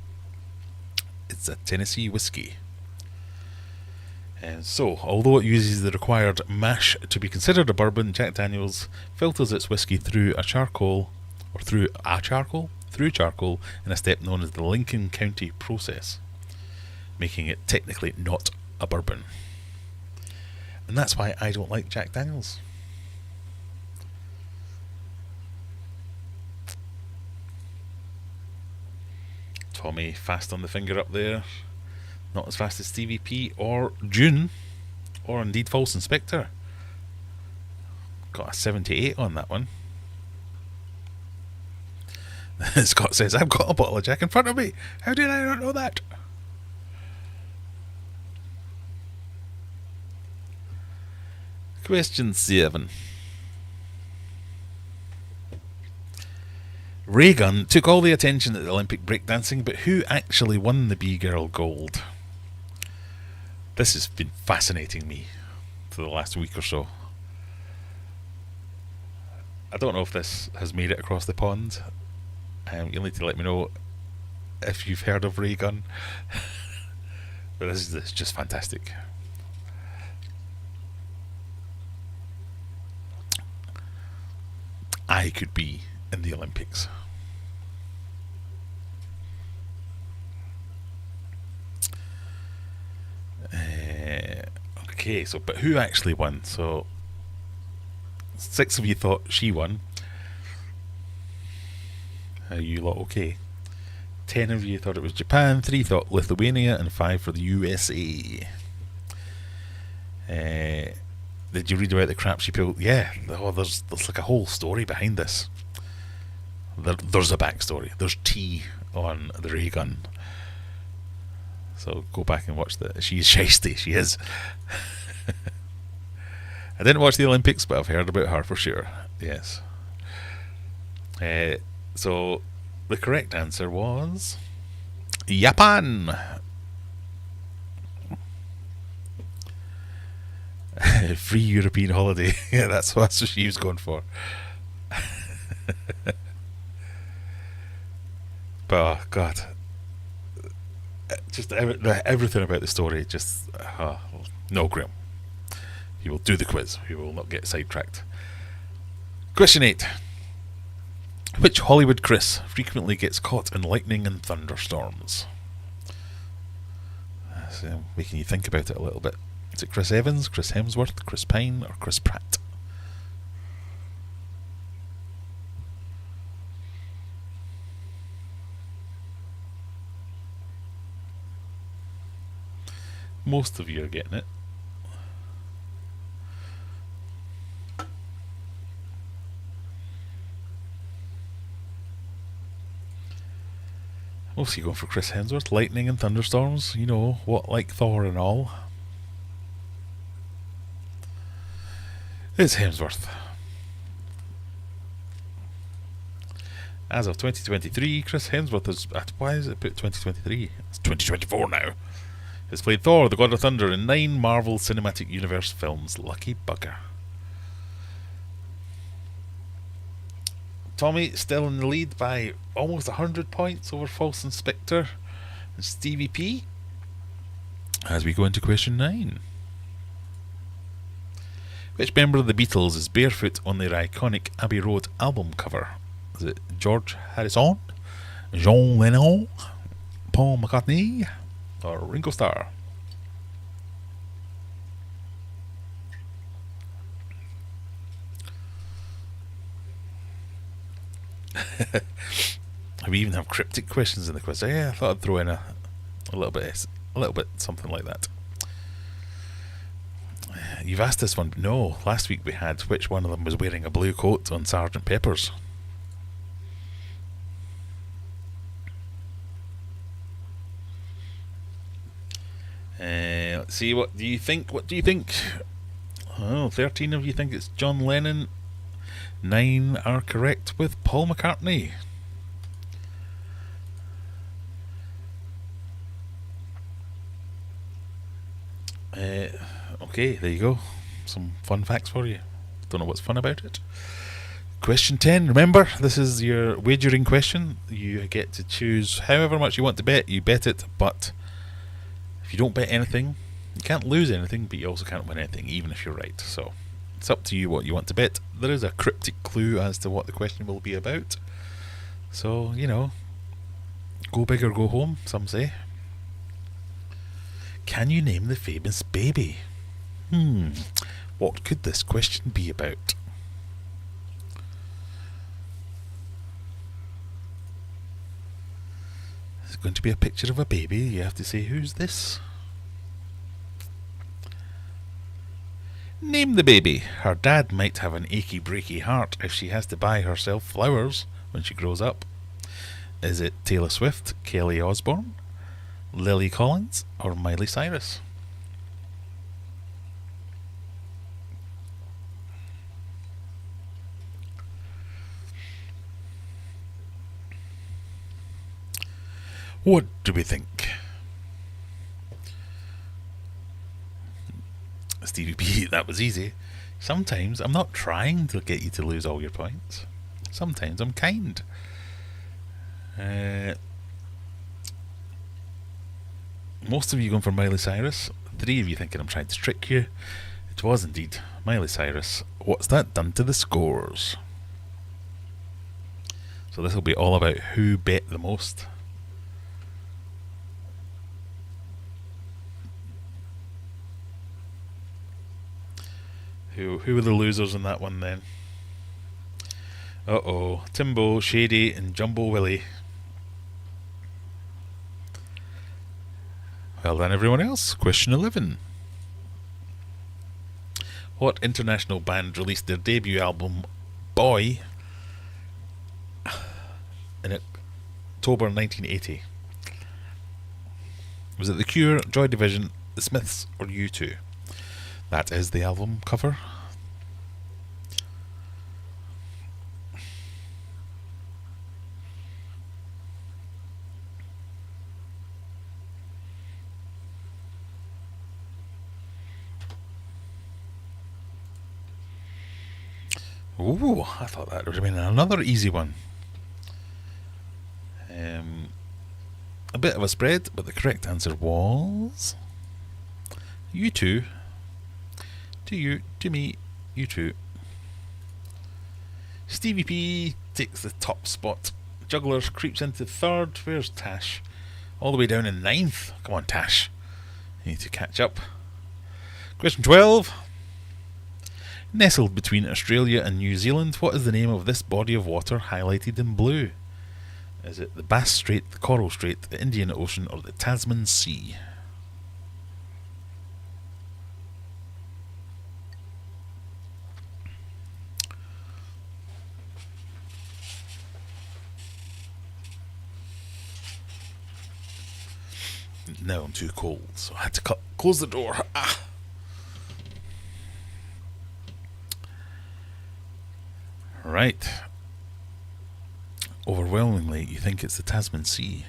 It's a Tennessee whiskey. And so, although it uses the required mash to be considered a bourbon, Jack Daniels filters its whiskey through charcoal in a step known as the Lincoln County process, making it technically not a bourbon. And that's why I don't like Jack Daniels. Tommy fast on the finger up there. Not as fast as Stevie P or June, or indeed False Inspector. Got a 78 on that one. Scott says, I've got a bottle of Jack in front of me. How did I not know that? Question 7. Ray Gun took all the attention at the Olympic breakdancing, but who actually won the B-Girl Gold? This has been fascinating me for the last week or so. I don't know if this has made it across the pond. You'll need to let me know if you've heard of Ray Gun. But this is just fantastic. I could be in the Olympics. Okay, so but who actually won? So 6 of you thought she won. Are you lot okay? 10 of you thought it was Japan, 3 thought Lithuania, and 5 for the USA. Did you read about the crap she pulled? Yeah, there's like a whole story behind this. There's a backstory. There's tea on the ray gun. So go back and watch that. She's shiesty, she is. I didn't watch the Olympics, but I've heard about her for sure. Yes. So the correct answer was Japan. Free European holiday. Yeah, that's what she was going for. But oh God, everything about the story just no, Graham, You will do the quiz. You will not get sidetracked. Question 8. Which Hollywood Chris frequently gets caught in lightning and thunderstorms? So making you think about it a little bit. Is it Chris Evans, Chris Hemsworth, Chris Pine, or Chris Pratt? Most of you are getting it. Most of you going for Chris Hemsworth, lightning and thunderstorms, you know, what, like Thor and all. It's Hemsworth. As of 2023, Chris Hemsworth is... Why is it put 2023? It's 2024 now. Has played Thor, the God of Thunder, in 9 Marvel Cinematic Universe films. Lucky bugger. Tommy still in the lead by almost 100 points over False Inspector and Stevie P. As we go into question 9. Which member of the Beatles is barefoot on their iconic Abbey Road album cover? Is it George Harrison, John Lennon, Paul McCartney, or Ringo Starr? We even have cryptic questions in the quiz. Yeah, I thought I'd throw in a little bit something like that. You've asked this one. No, last week we had which one of them was wearing a blue coat on Sergeant Pepper's. Let's see, what do you think? Oh, 13 of you think it's John Lennon. 9 are correct with Paul McCartney. Okay, there you go. Some fun facts for you. Don't know what's fun about it. Question 10. Remember, this is your wagering question. You get to choose however much you want to bet. You bet it, but if you don't bet anything, you can't lose anything, but you also can't win anything, even if you're right. So it's up to you what you want to bet. There is a cryptic clue as to what the question will be about. So, you know, go big or go home, some say. Can you name the famous baby? What could this question be about? It's going to be a picture of a baby. You have to say, who's this? Name the baby. Her dad might have an achy breaky heart if she has to buy herself flowers when she grows up. Is it Taylor Swift, Kelly Osbourne, Lily Collins, or Miley Cyrus? What do we think? Stevie P, that was easy. Sometimes I'm not trying to get you to lose all your points. Sometimes I'm kind. Most of you going for Miley Cyrus. 3 of you thinking I'm trying to trick you. It was indeed Miley Cyrus. What's that done to the scores? So this will be all about who bet the most. Who were the losers in that one then? Uh-oh. Timbo, Shady, and Jumbo Willie. Well done, everyone else. Question 11. What international band released their debut album, Boy, in October 1980? Was it The Cure, Joy Division, The Smiths, or U2? That is the album cover. Ooh, I thought that would have been another easy one. A bit of a spread, but the correct answer was U2. To you, to me, you too. Stevie P takes the top spot. Jugglers creeps into third. Where's Tash? All the way down in ninth. Come on, Tash. You need to catch up. Question 12. Nestled between Australia and New Zealand, what is the name of this body of water highlighted in blue? Is it the Bass Strait, the Coral Strait, the Indian Ocean, or the Tasman Sea? Now I'm too cold, so I had to close the door. Ah. Right. Overwhelmingly, you think it's the Tasman Sea.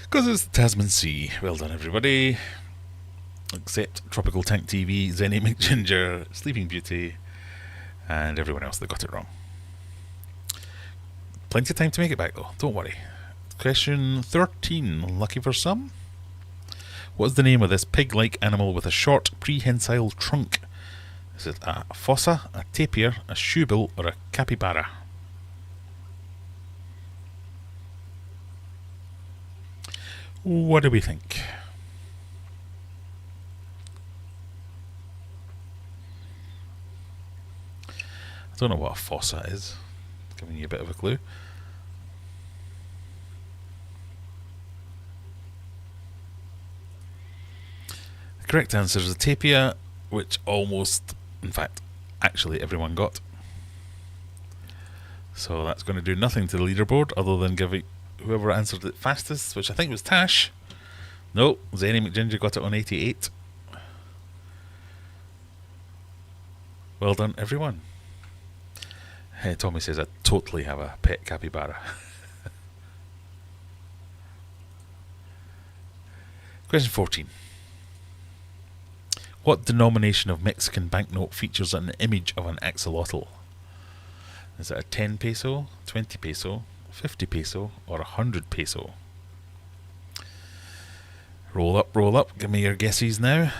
Because it's the Tasman Sea. Well done, everybody. Except Tropical Tank TV, Zenny McGinger, Sleeping Beauty, and everyone else that got it wrong. Plenty of time to make it back, though. Don't worry. Question 13. Lucky for some. What is the name of this pig-like animal with a short, prehensile trunk? Is it a fossa, a tapir, a shoebill, or a capybara? What do we think? I don't know what a fossa is. Giving you a bit of a clue. The correct answer is a tapir, which almost, in fact, actually everyone got. So that's going to do nothing to the leaderboard other than giving whoever answered it fastest, which I think was Tash. No, Zenny McGinger got it on 88. Well done, everyone. Hey, Tommy says I totally have a pet capybara. Question 14. What denomination of Mexican banknote features an image of an axolotl? Is it a 10 peso, 20 peso, 50 peso, or 100 peso? Roll up. Give me your guesses now.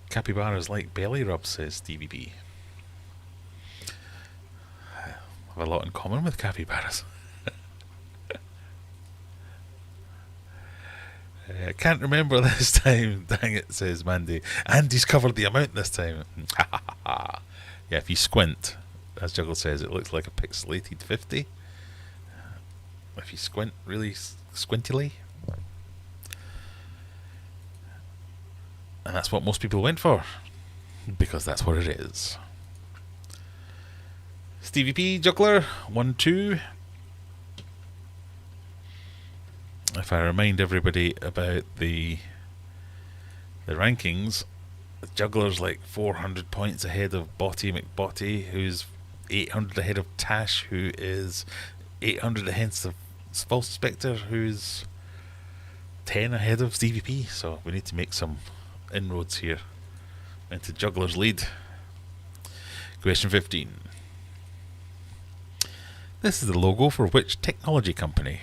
Capybaras like belly rubs, says Stevie B. I have a lot in common with capybaras. I can't remember this time. Dang it, says Mandy. Andy's covered the amount this time. Yeah, if you squint, as Juggle says, it looks like a pixelated 50. If you squint really squintily. And that's what most people went for. Because that's what it is. Stevie P, Juggler, 1-2. If I remind everybody about the rankings, the Juggler's like 400 points ahead of Botty McBotty, who's 800 ahead of Tash, who is 800 ahead of False Spectre, who's 10 ahead of Stevie P. So we need to make some inroads here into Juggler's lead. Question 15. This is the logo for which technology company?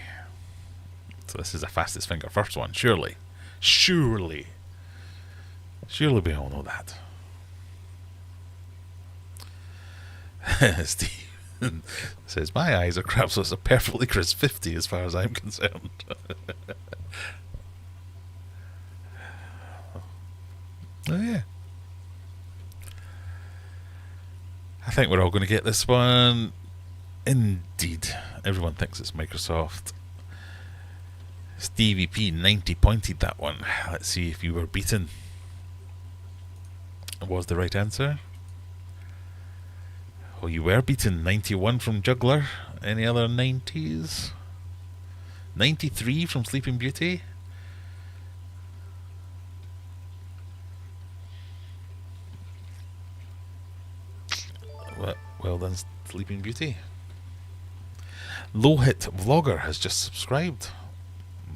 So this is the fastest finger first one, surely. Surely we all know that. Steve says, my eyes are crap, so it's a perfectly crisp 50 as far as I'm concerned. Oh yeah. I think we're all going to get this one. Indeed. Everyone thinks it's Microsoft. Stevie P 90 pointed that one. Let's see if you were beaten. Was the right answer? Oh, you were beaten. 91 from Juggler. Any other 90s? 93 from Sleeping Beauty. Well done, Sleeping Beauty. Low Hit Vlogger has just subscribed.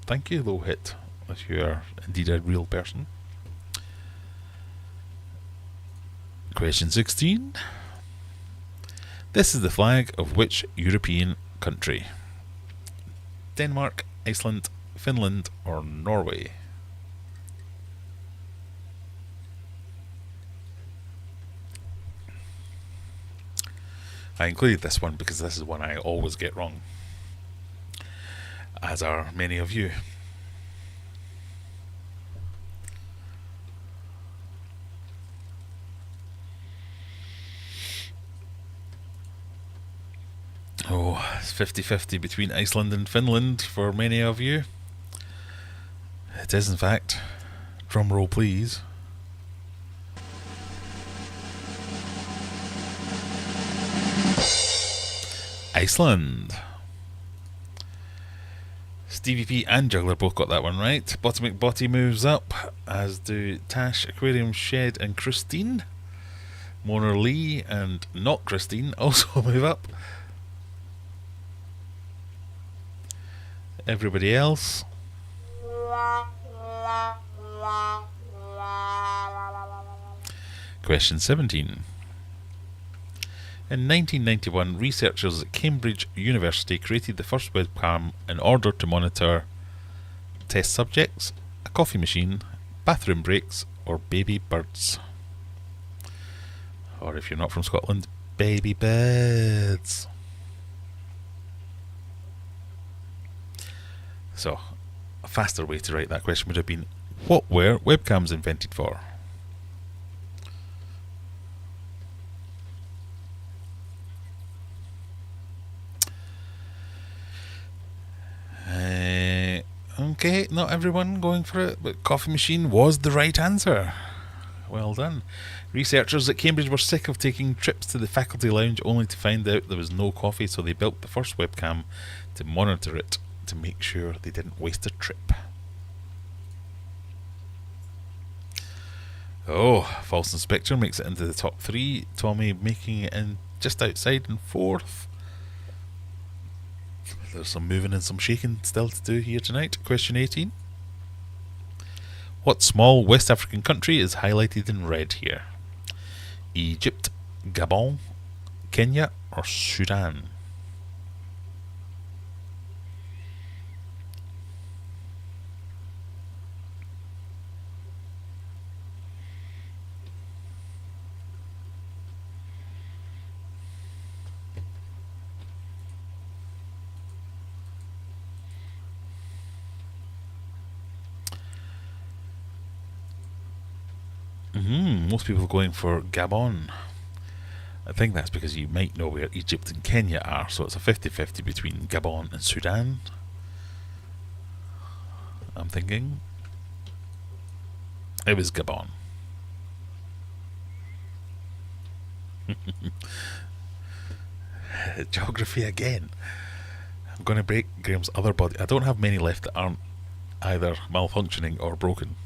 Thank you, Low Hit, if you are indeed a real person. Question 16. This is the flag of which European country? Denmark, Iceland, Finland, or Norway? I included this one because this is one I always get wrong, as are many of you. Oh, it's 50-50 between Iceland and Finland for many of you. It is, in fact. Drum roll, please. Iceland. Stevie P and Juggler both got that one right. Bottom McBotty moves up, as do Tash, Aquarium, Shed, and Christine. Mona Lee and not Christine also move up. Everybody else. Question 17. In 1991, researchers at Cambridge University created the first webcam in order to monitor test subjects, a coffee machine, bathroom breaks, or baby birds. Or if you're not from Scotland, baby birds. So, a faster way to write that question would have been, what were webcams invented for? Okay, not everyone going for it, but coffee machine was the right answer. Well done. Researchers at Cambridge were sick of taking trips to the faculty lounge only to find out there was no coffee, so they built the first webcam to monitor it to make sure they didn't waste a trip. Oh, False Inspector makes it into the top 3. Tommy making it in just outside in 4th. There's some moving and some shaking still to do here tonight. Question 18. What small West African country is highlighted in red here? Egypt, Gabon, Kenya, or Sudan? Most people are going for Gabon. I think that's because you might know where Egypt and Kenya are, so it's a 50-50 between Gabon and Sudan. I'm thinking. It was Gabon. Geography again. I'm going to break Graham's other body. I don't have many left that aren't either malfunctioning or broken.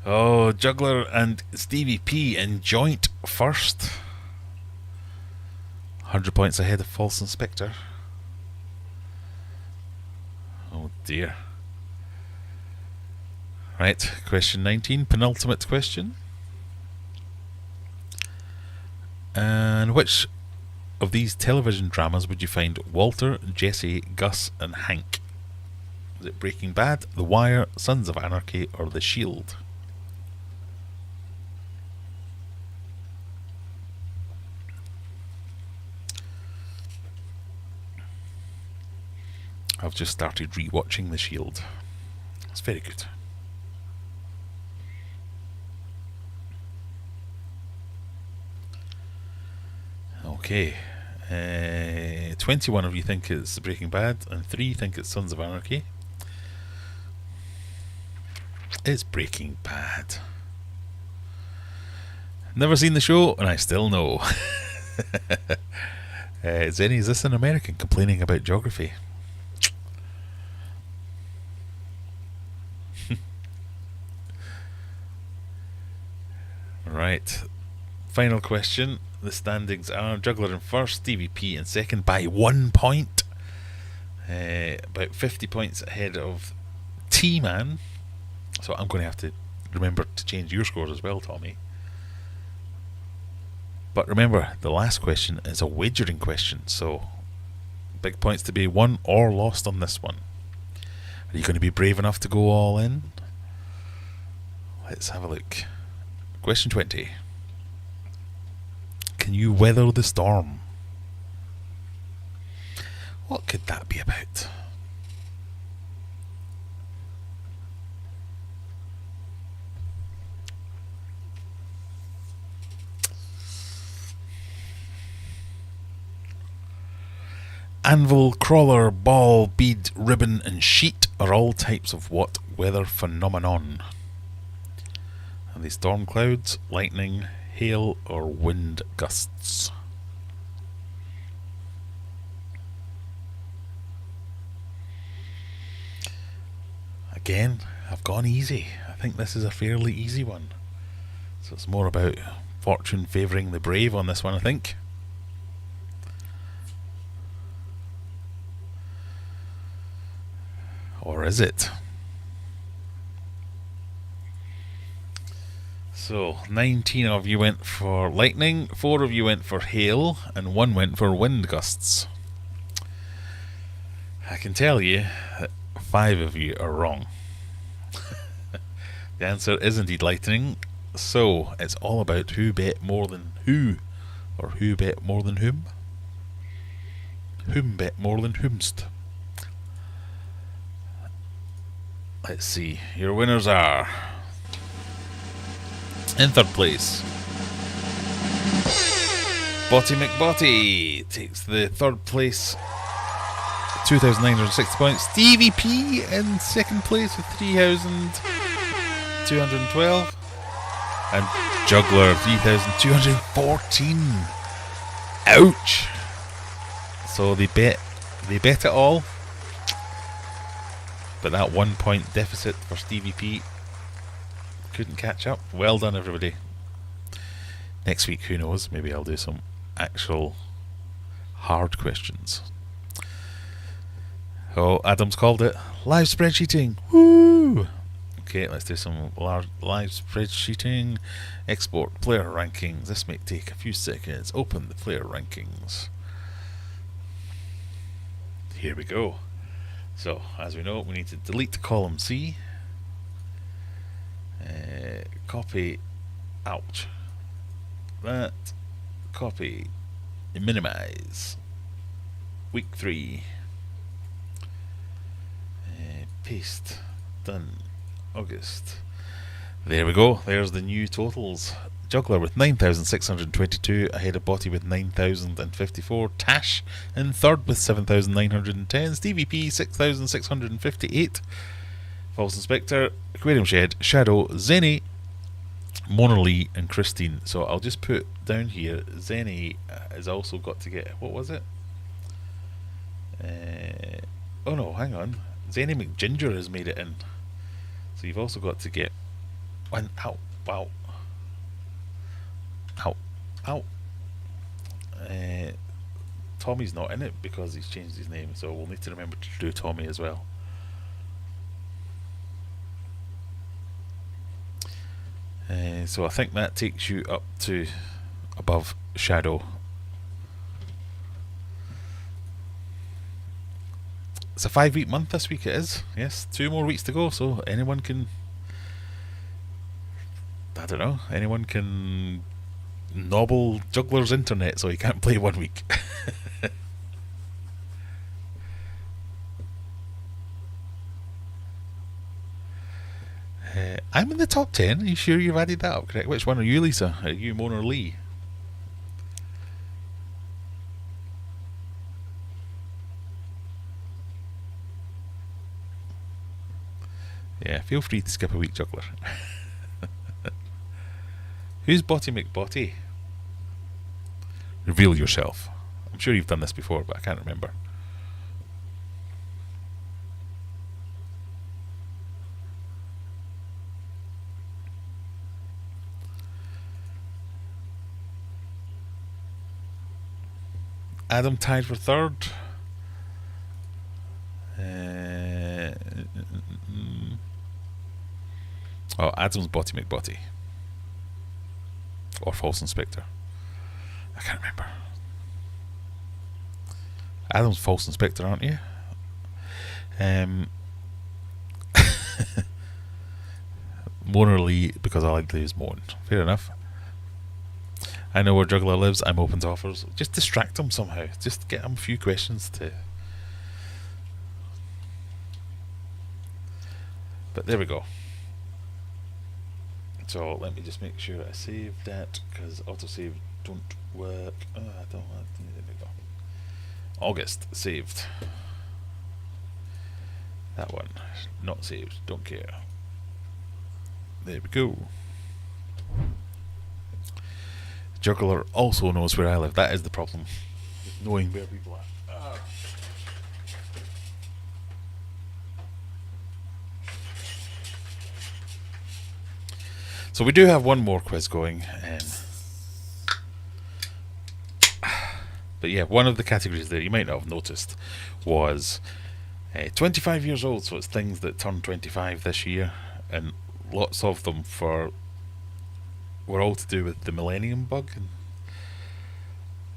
Oh, Juggler and Stevie P in joint first. 100 points ahead of False Inspector. Oh dear. Right, question 19, penultimate question. And which of these television dramas would you find Walter, Jesse, Gus and Hank? Is it Breaking Bad, The Wire, Sons of Anarchy or The Shield? I've just started rewatching The Shield. It's very good. Okay. 21 of you think it's Breaking Bad and 3 think it's Sons of Anarchy. It's Breaking Bad. Never seen the show and I still know. Zenny, is this an American complaining about geography? Right, final question. The standings are Juggler in first, Stevie P in second by 1 point. About 50 points ahead of T-Man. So I'm going to have to remember to change your scores as well, Tommy. But remember, the last question is a wagering question, so big points to be won or lost on this one. Are you going to be brave enough to go all in? Let's have a look. Question 20. Can you weather the storm? What could that be about? Anvil, crawler, ball, bead, ribbon and sheet are all types of what weather phenomenon? Are they storm clouds, lightning, hail or wind gusts? Again, I've gone easy. I think this is a fairly easy one. So it's more about fortune favouring the brave on this one, I think. Or is it? So, 19 of you went for lightning, 4 of you went for hail, and 1 went for wind gusts. I can tell you that 5 of you are wrong. The answer is indeed lightning, so it's all about who bet more than who, or who bet more than whom. Whom bet more than whomst. Let's see, your winners are... In third place, Botty McBotty takes the third place, 2,960 points. Stevie P in second place with 3,212. And Juggler 3,214. Ouch! So they bet it all. But that 1 point deficit for Stevie P couldn't catch up. Well done, everybody. Next week, who knows? Maybe I'll do some actual hard questions. Oh, Adam's called it live spreadsheeting. Woo! Okay, let's do some live spreadsheeting. Export player rankings. This may take a few seconds. Open the player rankings. Here we go. So, as we know, we need to delete column C. Copy, ouch, that, copy, minimize, week 3, paste, done, August. There we go, there's the new totals. Juggler with 9,622, ahead of Botty with 9,054, Tash in third with 7,910, Stevie P 6,658, False Inspector, Aquarium Shed, Shadow, Zenny, Mona Lee and Christine. So I'll just put down here, Zenny has also got to get, what was it? Oh no, hang on, Zenny McGinger has made it in. So you've also got to get one, ow, wow, ow, ow. Tommy's not in it because he's changed his name, so we'll need to remember to do Tommy as well. So I think that takes you up to above Shadow. It's a 5-week month this week, it is. Yes, 2 more weeks to go, so anyone can, I don't know, anyone can nobble Juggler's internet so he can't play 1 week. I'm in the top 10. Are you sure you've added that up correct? Which one are you, Lisa? Are you Mona Lee? Yeah, feel free to skip a week, Juggler. Who's Botty McBotty? Reveal yourself. I'm sure you've done this before, but I can't remember. Adam tied for third. Oh, Adam's Botty McBotty. Or False Inspector. can't remember. Adam's false inspector, aren't you? Moan or Lee, because I like to use moan. Fair enough. I know where Juggler lives. I'm open to offers. Just distract him somehow. Just get him a few questions to. But there we go. So let me just make sure I saved that, because autosave don't work. I don't want. There we go. August saved. That one not saved. Don't care. There we go. Juggler also knows where I live. That is the problem. Knowing where people are. So we do have one more quiz going. But yeah, one of the categories there, you might not have noticed, was 25 years old. So it's things that turned 25 this year. And lots of them were all to do with the Millennium Bug. And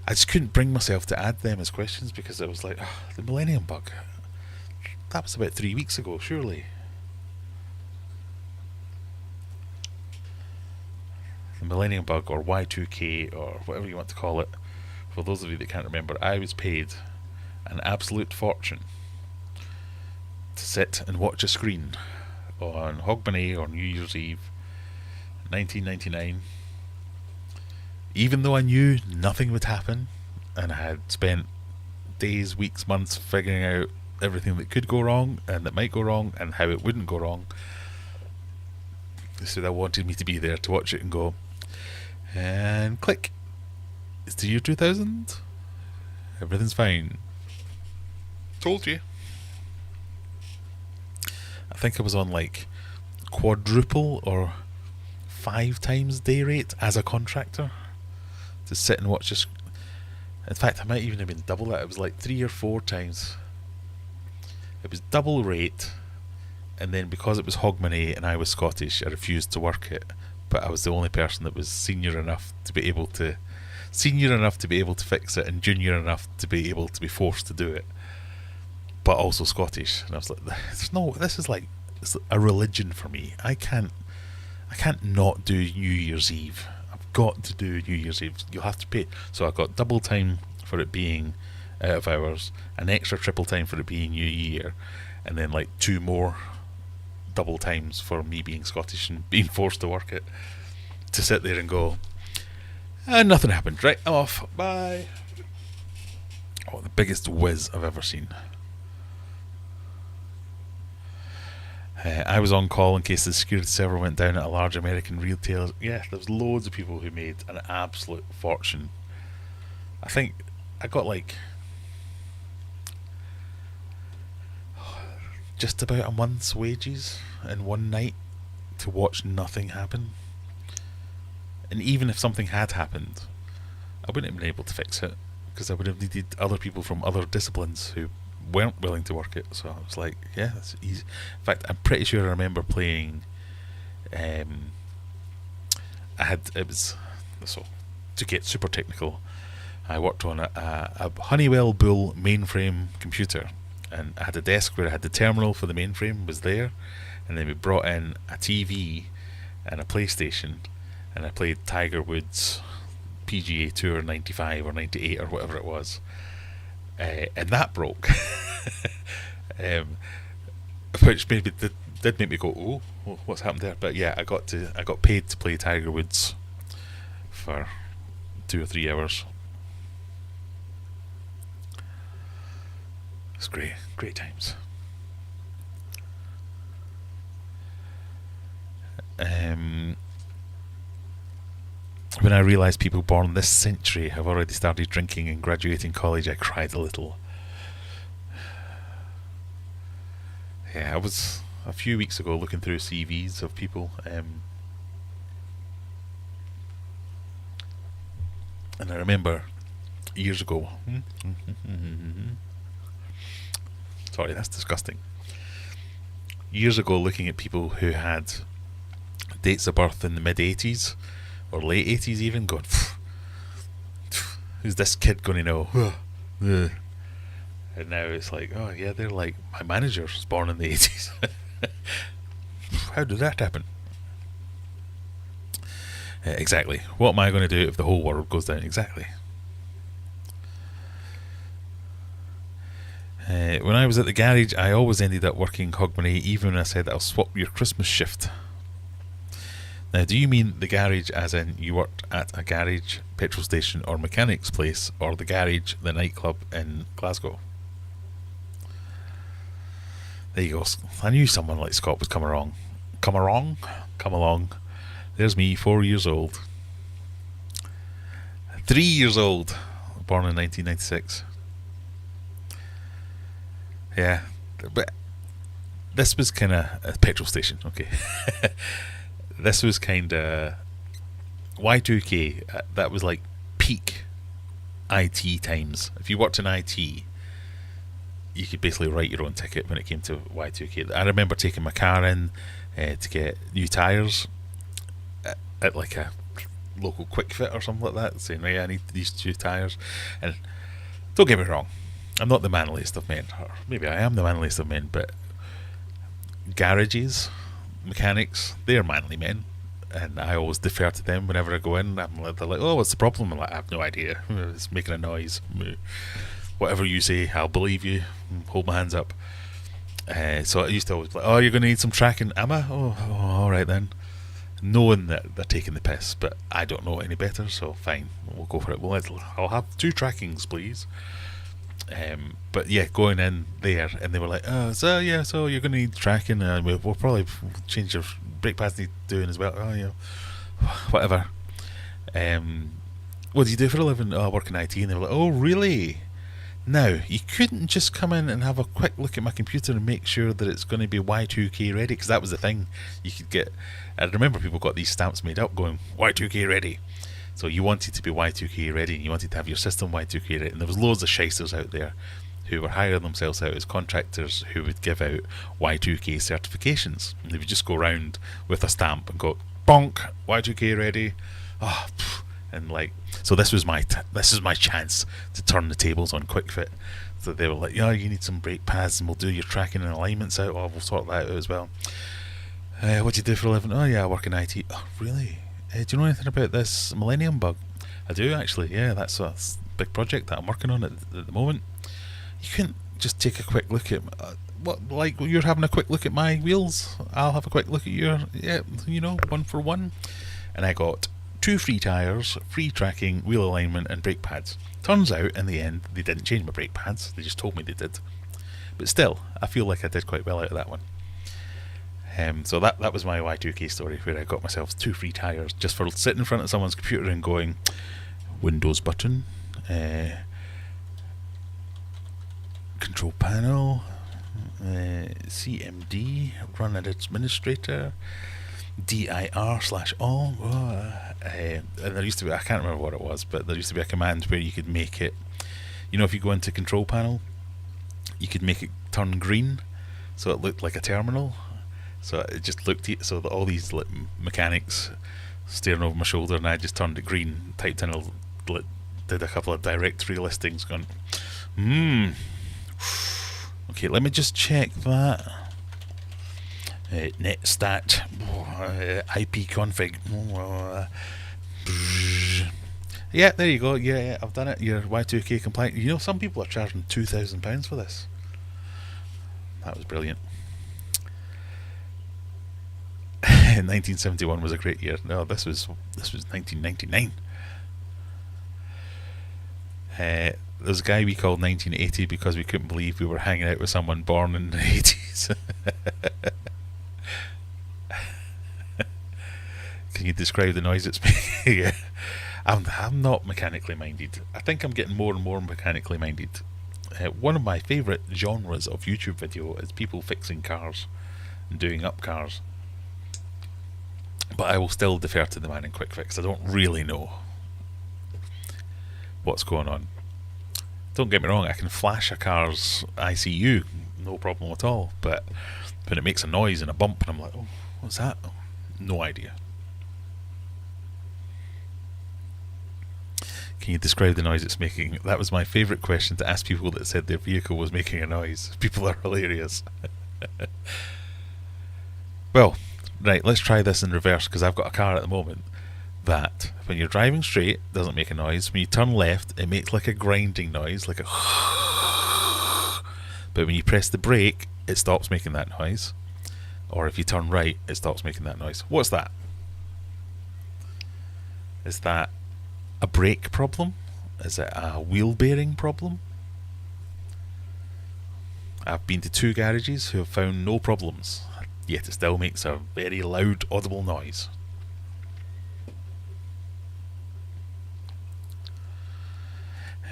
I just couldn't bring myself to add them as questions, because I was like, the Millennium Bug. That was about 3 weeks ago, surely. The Millennium Bug, or Y2K, or whatever you want to call it. For those of you that can't remember, I was paid an absolute fortune to sit and watch a screen on Hogmanay or New Year's Eve 1999, even though I knew nothing would happen, and I had spent days, weeks, months figuring out everything that could go wrong and that might go wrong and how it wouldn't go wrong. They said I wanted me to be there to watch it and go, and click, it's the year 2000, everything's fine. Told you. I think I was on like quadruple or 5 times day rate as a contractor to sit and watch this. In fact, I might even have been double that. It was like 3 or 4 times. It was double rate, and then because it was Hogmanay and I was Scottish, I refused to work it. But I was the only person that was senior enough to be able to fix it, and junior enough to be able to be forced to do it, but also Scottish. And I was like, this is like, it's a religion for me. I can't not do New Year's Eve. I've got to do New Year's Eve. You'll have to pay. So I got double time for it being out of hours, an extra triple time for it being New Year, and then like 2 more double times for me being Scottish and being forced to work it, to sit there and go, and nothing happened. Right, I'm off. Bye. Oh, the biggest whiz I've ever seen. I was on call in case the security server went down at a large American retailer. Yeah, there was loads of people who made an absolute fortune. I think I got like just about a month's wages in one night to watch nothing happen. And even if something had happened, I wouldn't have been able to fix it, because I would have needed other people from other disciplines who weren't willing to work it. So I was like, yeah, that's easy. In fact, I'm pretty sure I remember playing, so to get super technical, I worked on a Honeywell Bull mainframe computer, and I had a desk where I had the terminal for the mainframe was there, and then we brought in a TV and a PlayStation, and I played Tiger Woods PGA Tour 95 or 98 or whatever it was, and that broke, which maybe did make me go, oh, what's happened there? But yeah, I got paid to play Tiger Woods for 2 or 3 hours. It's great times. When I realised people born this century have already started drinking and graduating college, I cried a little. Yeah, I was a few weeks ago looking through CVs of people, and I remember years ago. Sorry, that's disgusting. Years ago, looking at people who had dates of birth in the mid-80s or late 80s even, going, Who's this kid going to know? Ugh. And now it's like, oh yeah, they're like, my manager was born in the 80s. How did that happen? Exactly. What am I going to do if the whole world goes down? Exactly. When I was at the garage, I always ended up working Hogmanay, even when I said I'll swap your Christmas shift. Now, do you mean the garage as in you worked at a garage, petrol station or mechanic's place, or the garage, the nightclub in Glasgow? There you go. I knew someone like Scott would come along. Come along. There's me, 4 years old. 3 years old. Born in 1996. Yeah. But this was kind of a petrol station, okay. This was kind of Y2K. That was like peak IT times. If you worked in IT, you could basically write your own ticket when it came to Y2K. I remember taking my car in to get new tyres at like a local quick fit or something like that, saying, right, I need these new tyres. And don't get me wrong, I'm not the manliest of men, or maybe I am the manliest of men, but garages, mechanics, they're manly men, and I always defer to them whenever I go in. They're like, oh, what's the problem? I'm like, I have no idea. It's making a noise. Whatever you say, I'll believe you. Hold my hands up. So I used to always like, oh, you're going to need some tracking. Am I? Oh, all right then. Knowing that they're taking the piss, but I don't know any better, so fine, we'll go for it. I'll have 2 trackings, please. But yeah, going in there, and they were like, oh, so you're going to need tracking, and we'll probably change your brake pads need doing as well. Oh, yeah, whatever. What do you do for a living? Oh, I work in IT. And they were like, oh, really? Now, you couldn't just come in and have a quick look at my computer and make sure that it's going to be Y2K ready, because that was the thing. You could get, I remember people got these stamps made up going, Y2K ready. So you wanted to be Y2K ready, and you wanted to have your system Y2K ready, and there was loads of shysters out there who were hiring themselves out as contractors who would give out Y2K certifications. And they would just go around with a stamp and go, bonk, Y2K ready. Oh, and like, so this was my chance to turn the tables on QuickFit. So they were like, yeah, you need some brake pads, and we'll do your tracking and alignments out. Oh, we'll sort that out as well. What do you do for a living? Oh yeah, I work in IT. Oh really? Do you know anything about this Millennium bug? I do actually. Yeah, that's a big project that I'm working on at the moment. You couldn't just take a quick look at what, like you're having a quick look at my wheels. I'll have a quick look at your, yeah, one for one. And I got 2 free tyres, free tracking, wheel alignment and brake pads. Turns out in the end they didn't change my brake pads, they just told me they did. But still, I feel like I did quite well out of that one. So that was my Y2K story, where I got myself 2 free tyres just for sitting in front of someone's computer and going, Windows button, control panel, CMD, run as administrator, dir/all, and there used to be, I can't remember what it was, but there used to be a command where you could make it, if you go into control panel, you could make it turn green, so it looked like a terminal. So it just looked, so that all these like, mechanics staring over my shoulder, and I just turned it green, typed in did a couple of directory listings, going, okay, let me just check that. Netstat, ipconfig. Yeah, there you go. Yeah, I've done it. You're Y2K compliant. Some people are charging £2,000 for this. That was brilliant. 1971 was a great year. No, this was 1999. There was a guy we called 1980 because we couldn't believe we were hanging out with someone born in the 80s. Can you describe the noise it's making? Yeah. I'm not mechanically minded. I think I'm getting more and more mechanically minded. One of my favourite genres of YouTube video is people fixing cars and doing up cars. But I will still defer to the man in Quick Fix. I don't really know what's going on. Don't get me wrong, I can flash a car's ICU, no problem at all. But when it makes a noise and a bump, and I'm like, oh, what's that? No idea. Can you describe the noise it's making? That was my favourite question to ask people that said their vehicle was making a noise. People are hilarious. Well, right, let's try this in reverse, because I've got a car at the moment that when you're driving straight, it doesn't make a noise. When you turn left, it makes like a grinding noise, like a but when you press the brake, it stops making that noise. Or if you turn right, it stops making that noise. What's that? Is that a brake problem? Is it a wheel bearing problem? I've been to 2 garages who have found no problems, yet it still makes a very loud, audible noise.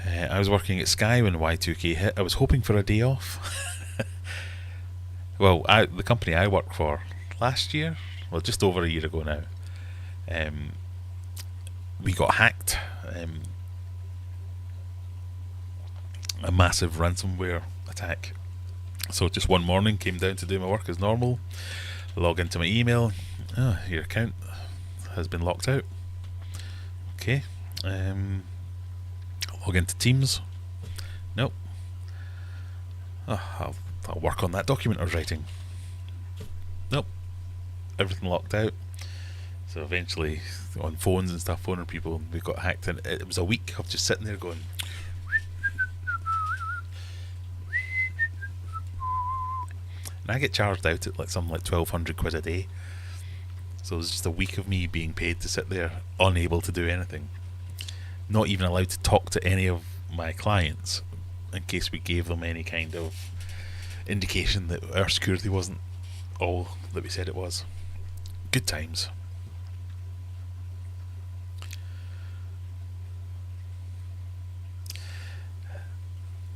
I was working at Sky when Y2K hit. I was hoping for a day off. Well, the company I worked for last year, well, just over a year ago now, we got hacked. A massive ransomware attack. So just one morning, came down to do my work as normal, log into my email. Oh, your account has been locked out. Okay. Log into Teams. Nope. Oh, I'll work on that document I was writing. Nope. Everything locked out. So eventually, on phones and stuff, phoning people, we got hacked, and it was a week of just sitting there going. And I get charged out at something like 1,200 quid a day. So it was just a week of me being paid to sit there, unable to do anything. Not even allowed to talk to any of my clients in case we gave them any kind of indication that our security wasn't all that we said it was. Good times.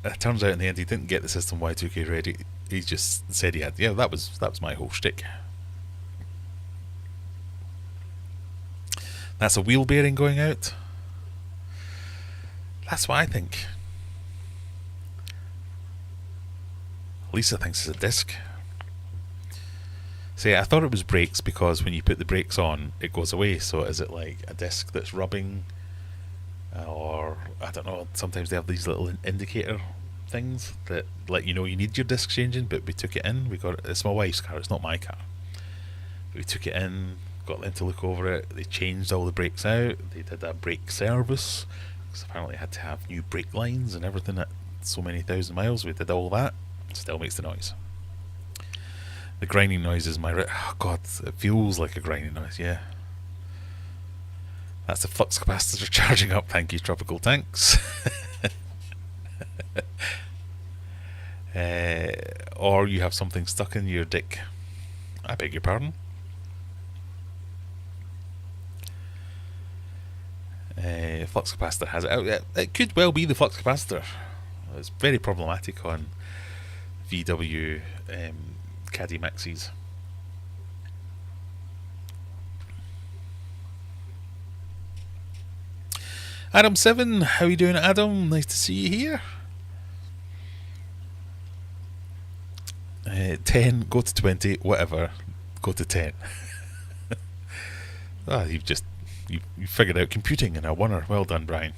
It turns out in the end he didn't get the system Y2K ready. He just said he had. Yeah, that was my whole shtick. That's a wheel bearing going out. That's what I think. Lisa thinks it's a disc. See, I thought it was brakes because when you put the brakes on, it goes away. So is it like a disc that's rubbing? Or, I don't know, sometimes they have these little indicator things that let you know you need your disc changing, but we took it in. It's my wife's car, it's not my car. We took it in, got them to look over it. They changed all the brakes out. They did a brake service, because apparently I had to have new brake lines and everything at so many thousand miles. We did all that. It still makes the noise. The grinding noise is oh god, it feels like a grinding noise, yeah. That's the flux capacitor charging up. Thank you, Tropical Tanks. Or you have something stuck in your dick. I beg your pardon. Flux capacitor has it. It could well be the flux capacitor. It's very problematic on VW Caddy Maxis. Adam7, how you doing, Adam? Nice to see you here. 10, go to 20, whatever, go to 10. You figured out computing in a oneer. Well done, Brian.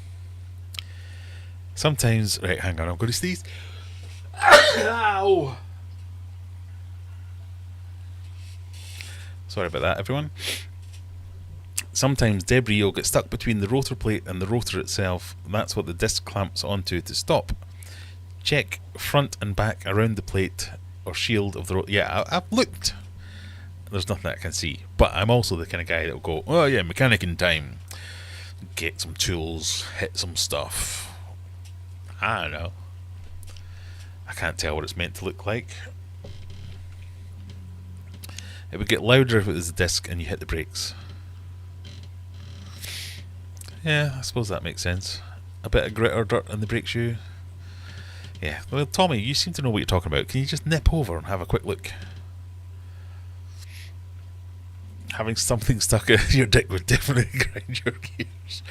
Sometimes, right, hang on, I'm going to sneeze. Ow! Sorry about that, everyone. Sometimes debris will get stuck between the rotor plate and the rotor itself. That's what the disc clamps onto to stop. Check front and back around the plate or shield of the rotor. Yeah, I've looked. There's nothing I can see. But I'm also the kind of guy that will go, oh yeah, mechanic in time. Get some tools, hit some stuff. I don't know. I can't tell what it's meant to look like. It would get louder if it was a disc and you hit the brakes. Yeah, I suppose that makes sense. A bit of grit or dirt on the brake shoe. Yeah, well, Tommy, you seem to know what you're talking about. Can you just nip over and have a quick look? Having something stuck in your dick would definitely grind your gears.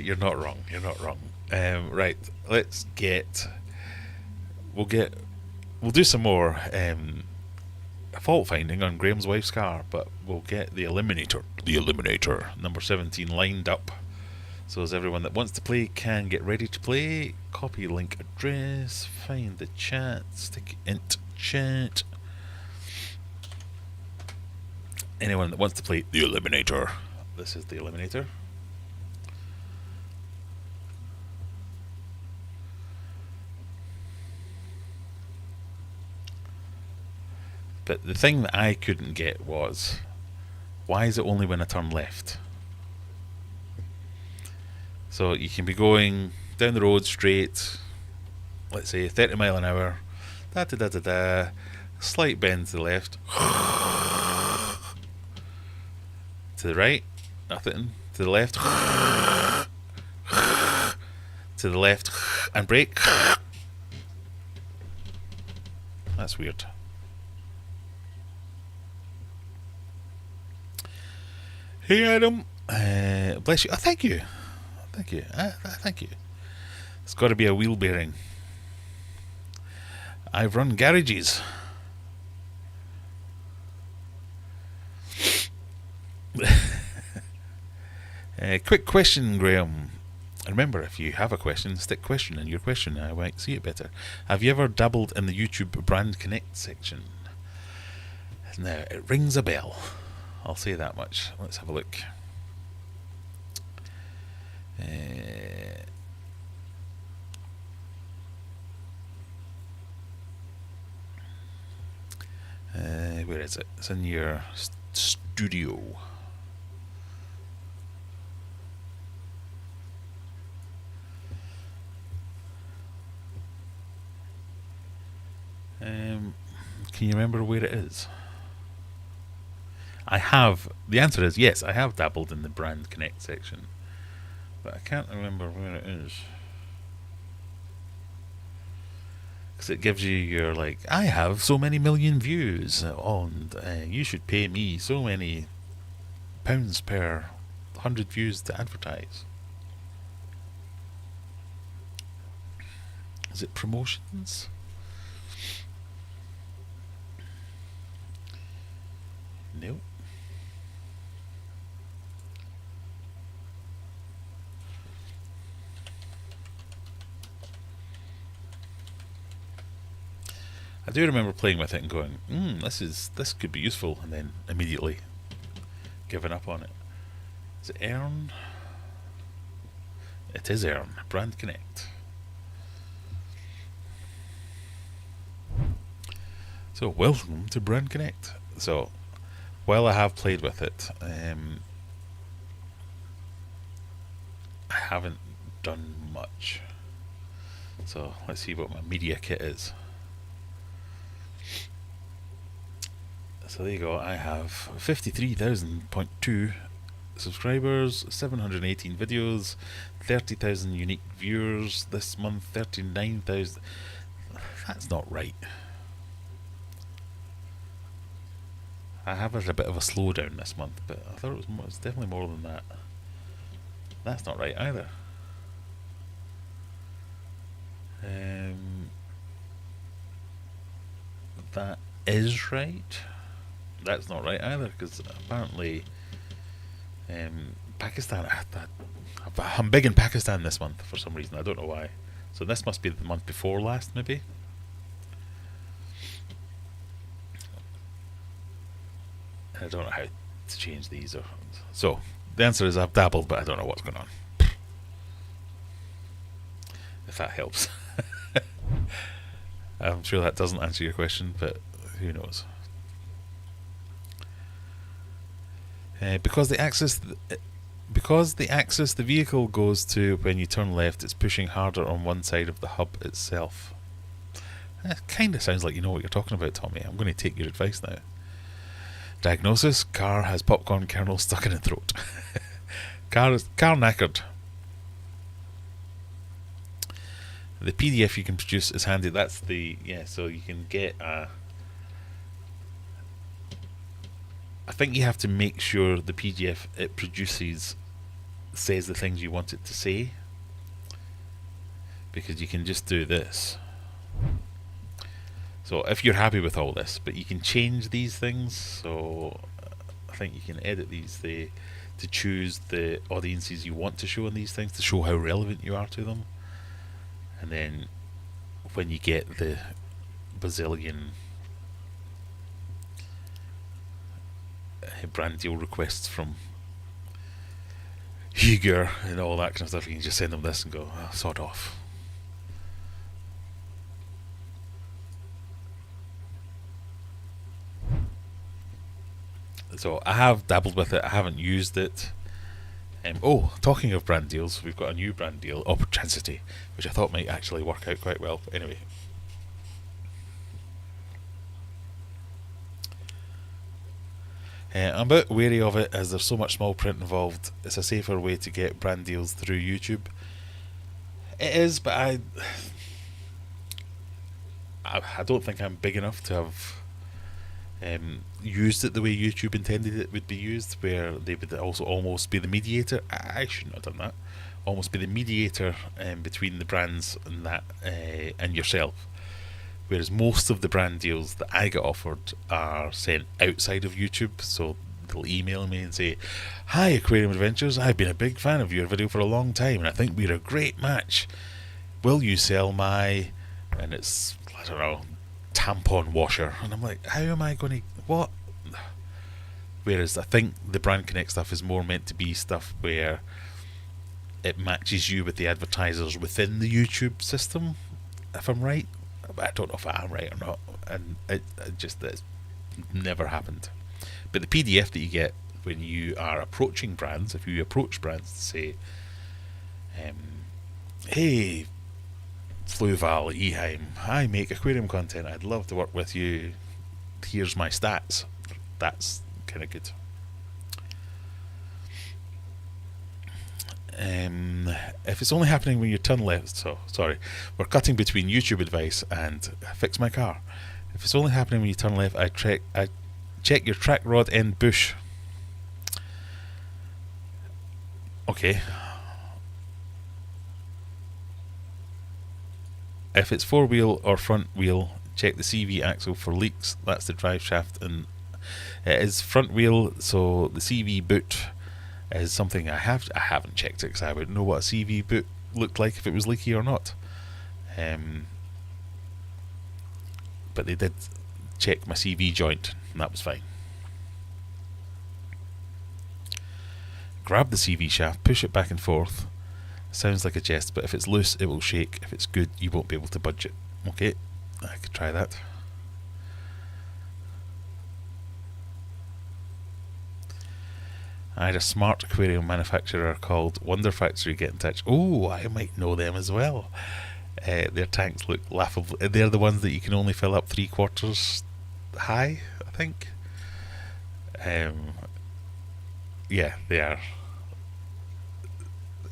You're not wrong. You're not wrong. Right, let's get. We'll do some more fault finding on Graham's wife's car, but we'll get the Eliminator number 17 lined up So as everyone that wants to play can get ready to play, copy link address, find the chat, stick int chat. Anyone that wants to play the Eliminator. This is the Eliminator. But the thing that I couldn't get was, why is it only when I turn left? So you can be going down the road straight, let's say 30 mile an hour, da da da da da, slight bend to the left, to the right, nothing, to the left, to the left, and brake. That's weird. Hey Adam, bless you. Oh, thank you. Thank you. Thank you. It's got to be a wheel bearing. I've run garages. Quick question, Graham. Remember, if you have a question, stick question in your question. I might see it better. Have you ever dabbled in the YouTube Brand Connect section? Now, it rings a bell. I'll say that much. Let's have a look. Where is it? It's in your studio. Can you remember where it is? I have. The answer is yes, I have dabbled in the Brand Connect section, but I can't remember where it is. Because it gives you your, like, I have so many million views on, you should pay me so many pounds per 100 views to advertise. Is it promotions? Nope. I do remember playing with it and going, this could be useful, and then immediately giving up on it. Is it Earn? It is Earn. Brand Connect. So, welcome to Brand Connect. So, while I have played with it, I haven't done much. So, let's see what my media kit is. So there you go, I have 53,000.2 subscribers, 718 videos, 30,000 unique viewers this month, 39,000. That's not right. I have had a bit of a slowdown this month, but I thought it was definitely more than that. That's not right either. That is right. That's not right either, because apparently Pakistan, I'm big in Pakistan this month for some reason, I don't know why. So this must be the month before last, maybe. I don't know how to change these. So the answer is I've dabbled, but I don't know what's going on. If that helps. I'm sure that doesn't answer your question, but who knows. Because the axis the vehicle goes to when you turn left, it's pushing harder on one side of the hub itself. It kind of sounds like you know what you're talking about, Tommy. I'm going to take your advice now. Diagnosis: car has popcorn kernel stuck in the throat. car knackered. The PDF you can produce is handy. That's the so you can get a. I think you have to make sure the PDF it produces says the things you want it to say, because you can just do this. So if you're happy with all this, but you can change these things. So I think you can edit these. to choose the audiences you want to show on these things, to show how relevant you are to them. And then when you get the bazillion brand deal requests from Huger and all that kind of stuff, you can just send them this and go, oh, sod off. So I have dabbled with it, I haven't used it. Talking of brand deals, we've got a new brand deal, Opportunity, which I thought might actually work out quite well. But anyway, I'm a bit wary of it as there's so much small print involved. It's a safer way to get brand deals through YouTube. It is, but I don't think I'm big enough to have used it the way YouTube intended it would be used, where they would also almost be the mediator. I shouldn't have done that. Almost be the mediator between the brands and that and yourself. Whereas most of the brand deals that I get offered are sent outside of YouTube, so they'll email me and say, "Hi Aquarium Adventures, I've been a big fan of your video for a long time and I think we're a great match. Will you sell my..." and it's, I don't know, tampon washer, and I'm like, how am I going to, what? Whereas I think the Brand Connect stuff is more meant to be stuff where it matches you with the advertisers within the YouTube system, if I'm right. I don't know if I am right or not, and it's never happened. But the PDF that you get when you are approaching brands, if you approach brands to say, hey Fluval, Eheim, I make aquarium content, I'd love to work with you, here's my stats, that's kind of good. If it's only happening when you turn left, so sorry, we're cutting between YouTube advice and fix my car. If it's only happening when you turn left, I check your track rod end bush. Okay. If it's four wheel or front wheel, check the CV axle for leaks. That's the drive shaft, and it is front wheel, so the CV boot is something I haven't checked it because I wouldn't know what a CV boot looked like if it was leaky or not. But they did check my CV joint and that was fine. Grab the CV shaft, push it back and forth. Sounds like a jest, but if it's loose it will shake. If it's good you won't be able to budge it. Okay, I could try that. I had a smart aquarium manufacturer called Wonder Factory get in touch. Oh, I might know them as well. Their tanks look laughable. They're the ones that you can only fill up 3/4 high, I think. Yeah, they are.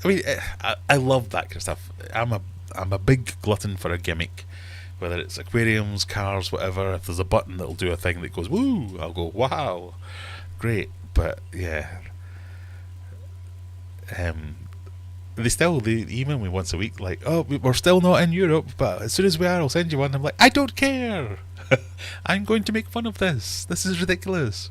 I mean, I love that kind of stuff. I'm a big glutton for a gimmick, whether it's aquariums, cars, whatever. If there's a button that'll do a thing that goes woo, I'll go wow, great. But yeah. They email me once a week like, oh, we're still not in Europe, but as soon as we are I'll send you one. I'm like, I don't care. I'm going to make fun of this is ridiculous.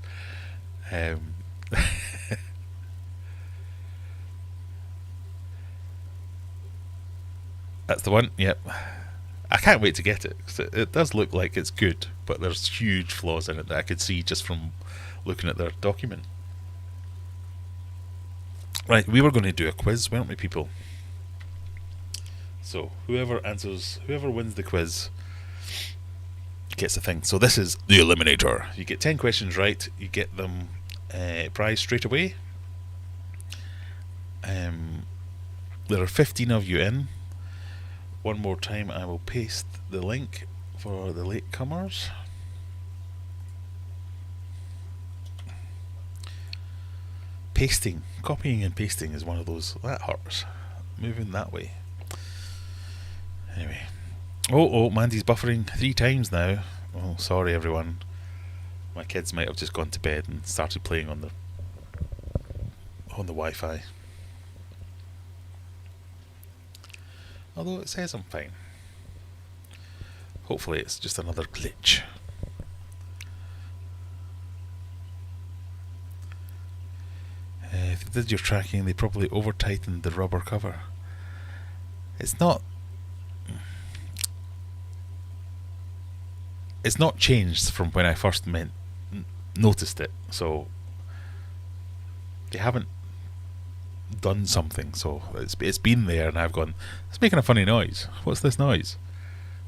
That's the one. Yep, I can't wait to get it, 'cause it does look like it's good, but there's huge flaws in it that I could see just from looking at their document. Right, we were going to do a quiz, weren't we, people? So whoever wins the quiz gets a thing. So this is the Eliminator. You get 10 questions right, you get them prize straight away. There are 15 of you in. One more time I will paste the link for the latecomers. Pasting, copying and pasting is one of those that hurts. Moving that way. Anyway, oh, Mandy's buffering 3 times now. Oh, sorry everyone. My kids might have just gone to bed and started playing on the Wi-Fi. Although it says I'm fine. Hopefully it's just another glitch. did your tracking, they probably over-tightened the rubber cover. It's not changed from when I first noticed it, so they haven't done something, so it's been there, and I've gone, it's making a funny noise. What's this noise?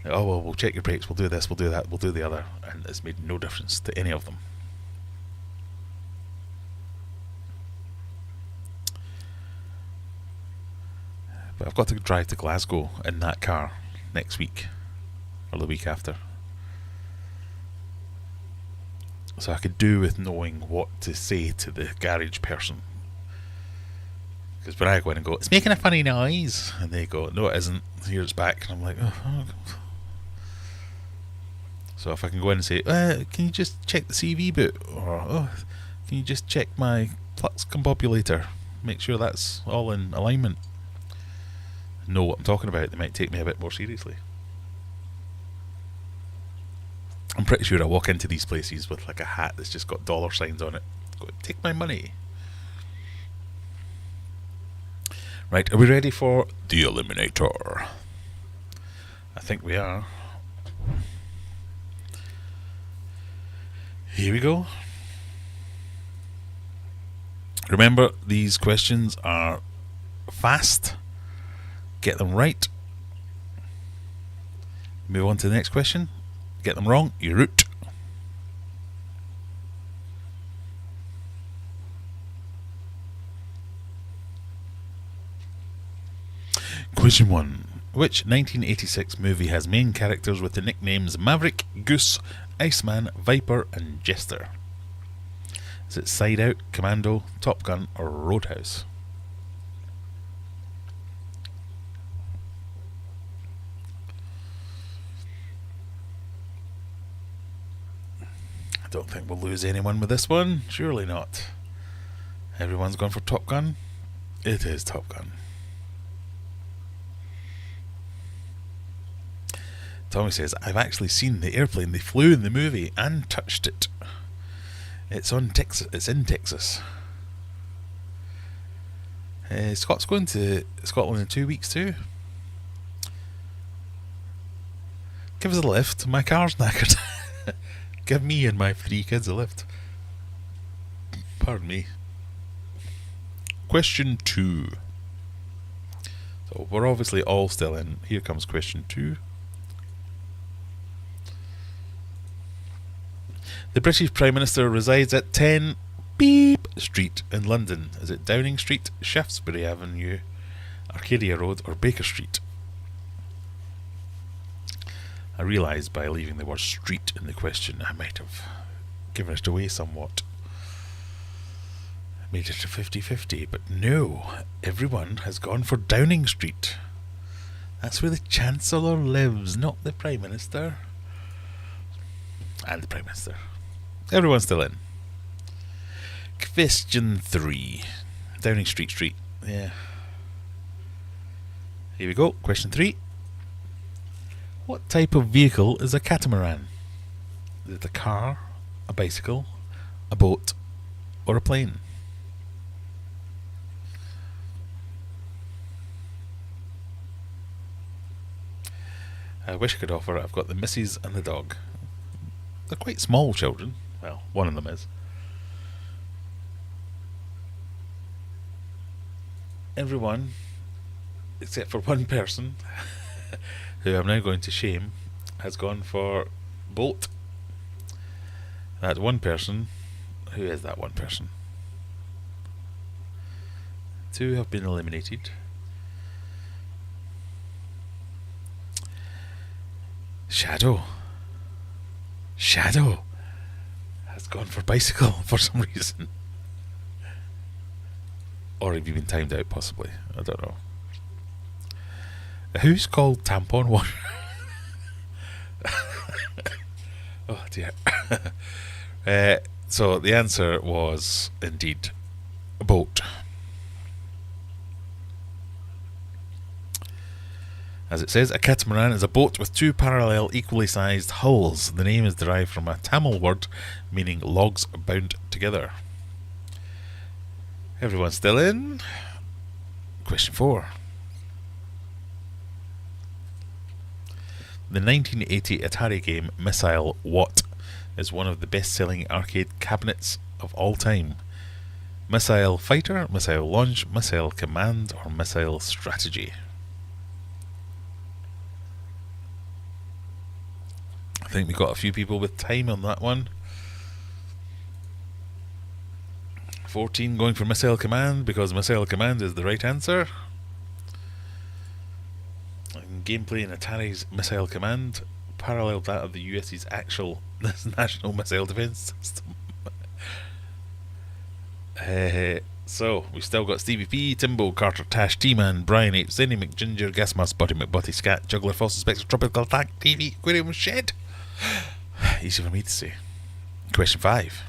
Oh, well, we'll check your brakes, we'll do this, we'll do that, we'll do the other, and it's made no difference to any of them. But I've got to drive to Glasgow in that car next week, or the week after. So I could do with knowing what to say to the garage person. Because when I go in and go, it's making a funny noise, and they go, no it isn't, here it's back, and I'm like, oh. So if I can go in and say, can you just check the CV boot, or can you just check my flux combobulator, make sure that's all in alignment, know what I'm talking about, they might take me a bit more seriously. I'm pretty sure I walk into these places with like a hat that's just got dollar signs on it. Go, take my money. Right, are we ready for the Eliminator? I think we are. Here we go. Remember, these questions are fast. Get them right. Move on to the next question. Get them wrong, you're out. Question 1. Which 1986 movie has main characters with the nicknames Maverick, Goose, Iceman, Viper and Jester? Is it Side Out, Commando, Top Gun or Roadhouse? I don't think we'll lose anyone with this one. Surely not. Everyone's gone for Top Gun. It is Top Gun. Tommy says, I've actually seen the airplane they flew in the movie and touched it. It's on Texas. It's in Texas. Scott's going to Scotland in 2 weeks too. Give us a lift. My car's knackered. Give me and my 3 kids a lift. Pardon me. Question 2. So we're obviously all still in. Here comes question 2. The British Prime Minister resides at 10 Beep Street in London. Is it Downing Street, Shaftesbury Avenue, Arcadia Road or Baker Street? I realised by leaving the word street in the question I might have given it away somewhat. Made it a 50-50, but no, everyone has gone for Downing Street. That's where the Chancellor lives, not the Prime Minister. And the Prime Minister. Everyone's still in. Question 3. Downing Street. Yeah. Here we go. Question 3. What type of vehicle is a catamaran? Is it a car, a bicycle, a boat, or a plane? I wish I could offer. I've got the missus and the dog. They're quite small children. Well, one of them is. Everyone, except for one person, who I'm now going to shame, has gone for boat. That one person, who is that one person? 2 have been eliminated. Shadow has gone for bicycle for some reason. Or have you been timed out possibly? I don't know. Who's called tampon water? Oh dear. So the answer was indeed a boat. As it says, a catamaran is a boat with 2 parallel equally sized hulls. The name is derived from a Tamil word meaning logs bound together. Everyone's still in. Question 4. The 1980 Atari game Missile What is one of the best-selling arcade cabinets of all time? Missile Fighter, Missile Launch, Missile Command, or Missile Strategy? I think we got a few people with time on that one. 14 going for Missile Command because Missile Command is the right answer. And gameplay in Atari's Missile Command paralleled that of the US's actual National Missile Defense System. So, we've still got Stevie P, Timbo, Carter, Tash, T-Man, Brian H, Zenny McGinger, Gasmas, Buddy McButty, Scat, Juggler, False Inspector, Tropical Attack, TV, Aquarium, Shed. Easy for me to say. Question 5.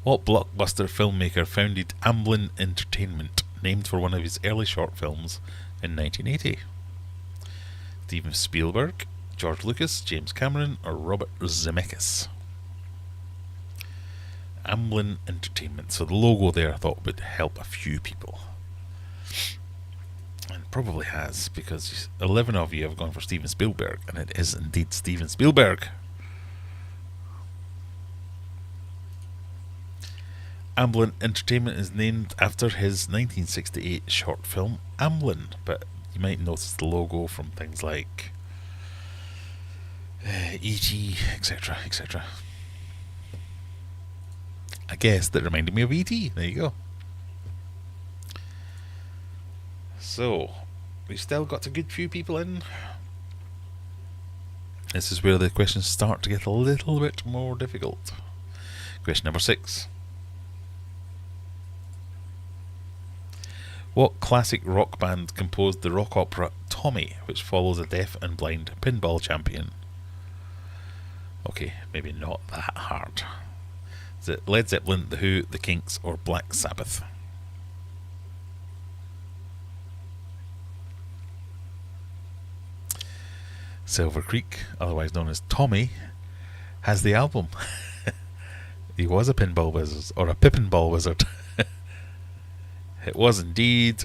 What blockbuster filmmaker founded Amblin Entertainment, named for one of his early short films in 1980? Steven Spielberg, George Lucas, James Cameron, or Robert Zemeckis? Amblin Entertainment. So the logo there I thought would help a few people. And probably has, because 11 of you have gone for Steven Spielberg, and it is indeed Steven Spielberg. Amblin Entertainment is named after his 1968 short film Amblin, but you might notice the logo from things like E.T., etc., etc. I guess that reminded me of E.T. There you go. So, we've still got a good few people in. This is where the questions start to get a little bit more difficult. Question number 6. What classic rock band composed the rock opera Tommy, which follows a deaf and blind pinball champion? Okay, maybe not that hard. Is it Led Zeppelin, The Who, The Kinks, or Black Sabbath? Silver Creek, otherwise known as Tommy, has the album. He was a pinball wizard, or a pippinball wizard. It was indeed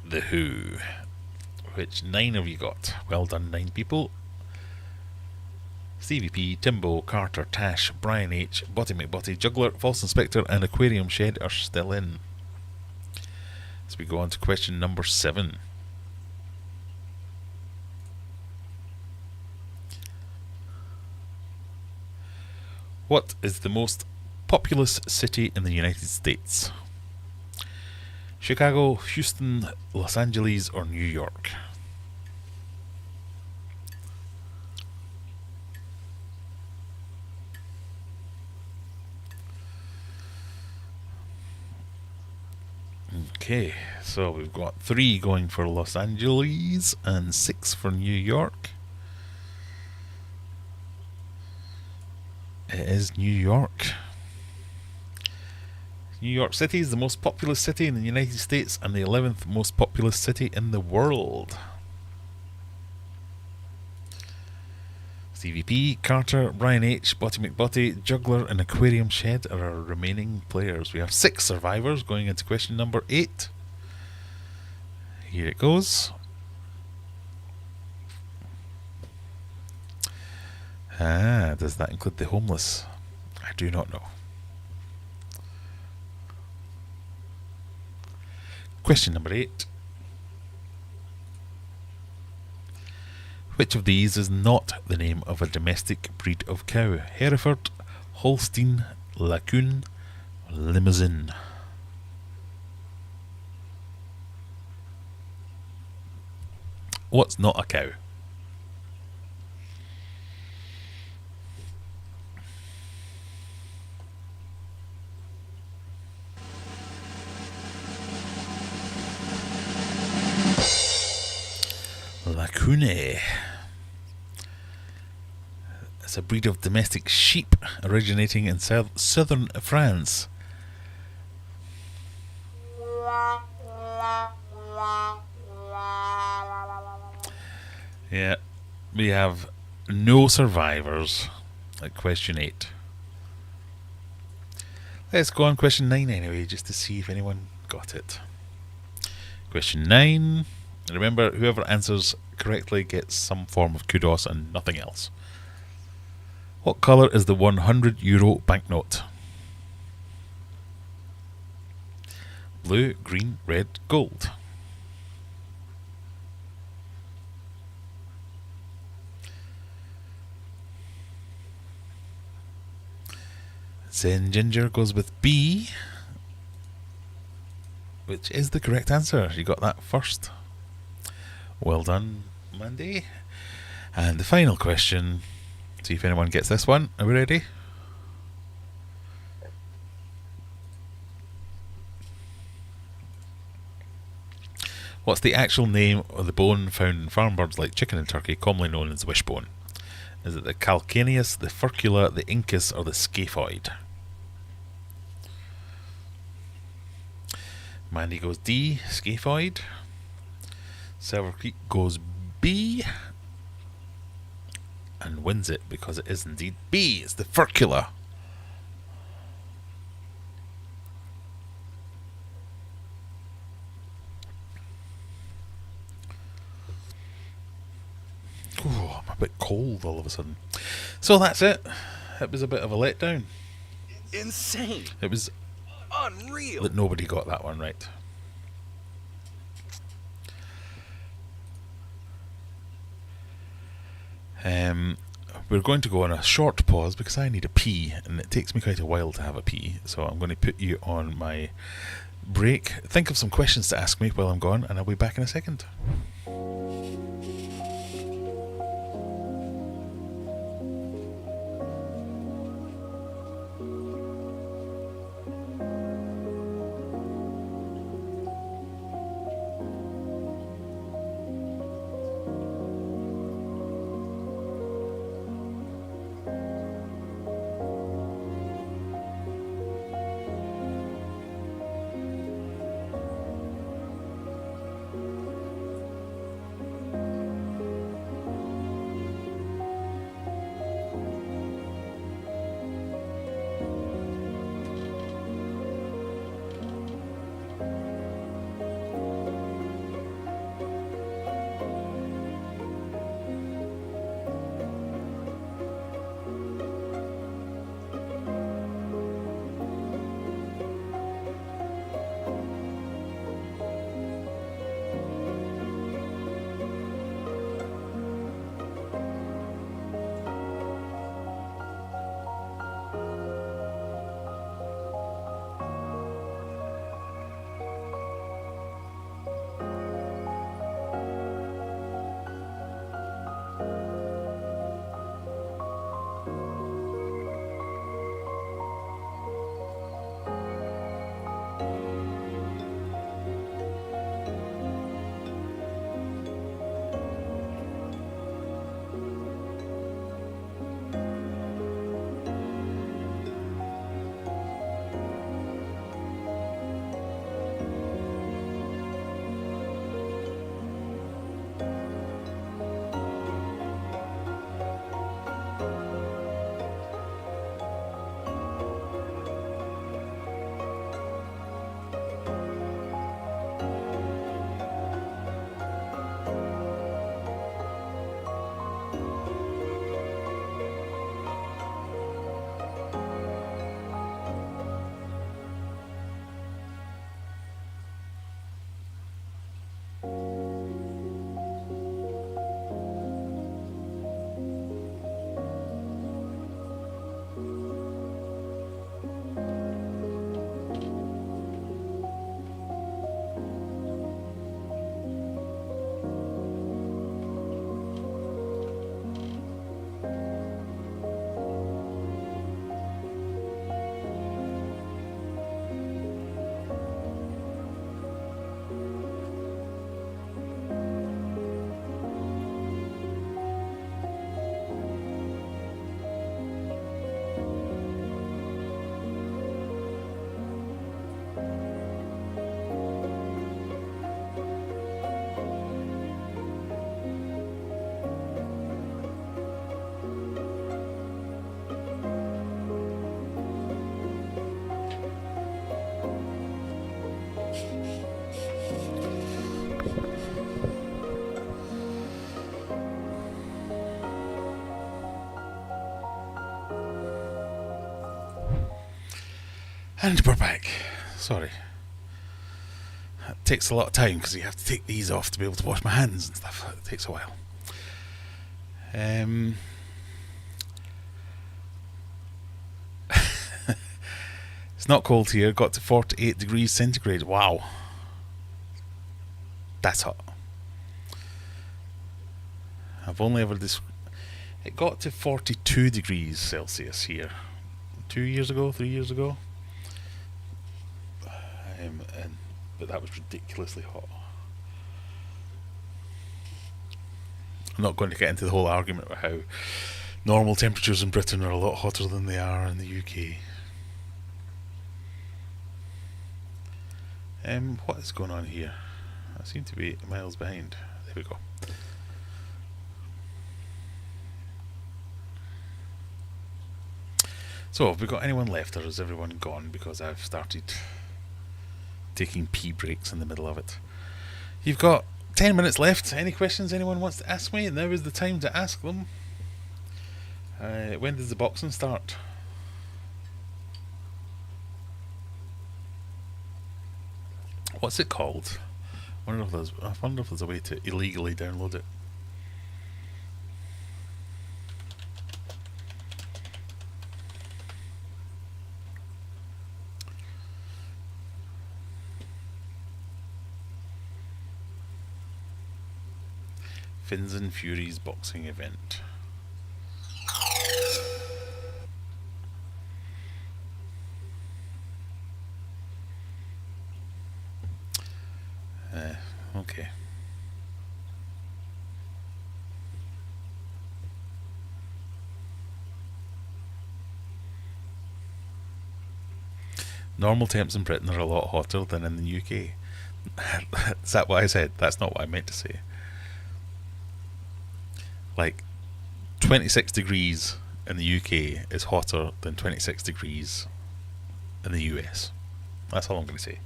The Who, which 9 of you got. Well done, 9 people. Stevie P, Timbo, Carter, Tash, Brian H, Botty McBotty, Juggler, False Inspector, and Aquarium Shed are still in. As we go on to question number 7. What is the most populous city in the United States? Chicago, Houston, Los Angeles, or New York? Okay, so we've got 3 going for Los Angeles and 6 for New York. It is New York. New York City is the most populous city in the United States and the 11th most populous city in the world. Stevie P, Carter, Brian H, Botty McBotty, Juggler, and Aquarium Shed are our remaining players. We have 6 survivors going into question number 8. Here it goes. Does that include the homeless? I do not know. Question number 8. Which of these is not the name of a domestic breed of cow? Hereford, Holstein, Lacoon, Limousin? What's not a cow? Lacoune. It's a breed of domestic sheep originating in southern France. Yeah, we have no survivors at question 8. Let's go on question 9 anyway, just to see if anyone got it. Question 9. Remember, whoever answers correctly gets some form of kudos and nothing else. What colour is the €100 banknote? Blue, green, red, gold. Zen Ginger goes with B, which is the correct answer. You got that first. Well done, Mandy. And the final question. See if anyone gets this one. Are we ready? What's the actual name of the bone found in farm birds like chicken and turkey, commonly known as wishbone? Is it the calcaneus, the furcula, the incus, or the scaphoid? Mandy goes D, scaphoid. Silver Creek goes B and wins it because it is indeed B. It's the furcula. Oh, I'm a bit cold all of a sudden. So that's it. It was a bit of a letdown. Insane. It was unreal that nobody got that one right. We're going to go on a short pause because I need a pee and it takes me quite a while to have a pee, so I'm going to put you on my break. Think of some questions to ask me while I'm gone and I'll be back in a second. And we're back. Sorry. It takes a lot of time because you have to take these off to be able to wash my hands and stuff. It takes a while. It's not cold here. Got to 48 degrees centigrade. Wow. That's hot. I've only ever... It got to 42 degrees Celsius here 2 years ago, 3 years ago. But that was ridiculously hot. I'm not going to get into the whole argument about how normal temperatures in Britain are a lot hotter than they are in the UK. What is going on here? I seem to be miles behind. There we go. So, have we got anyone left, or is everyone gone because I've started taking pee breaks in the middle of it? You've got 10 minutes left. Any questions anyone wants to ask me? Now is the time to ask them. When does the boxing start? What's it called? I wonder if there's a way to illegally download it. Fins and Furies boxing event. Okay. Normal temps in Britain are a lot hotter than in the UK. Is that what I said? That's not what I meant to say. Like, 26 degrees in the UK is hotter than 26 degrees in the US. That's all I'm going to say.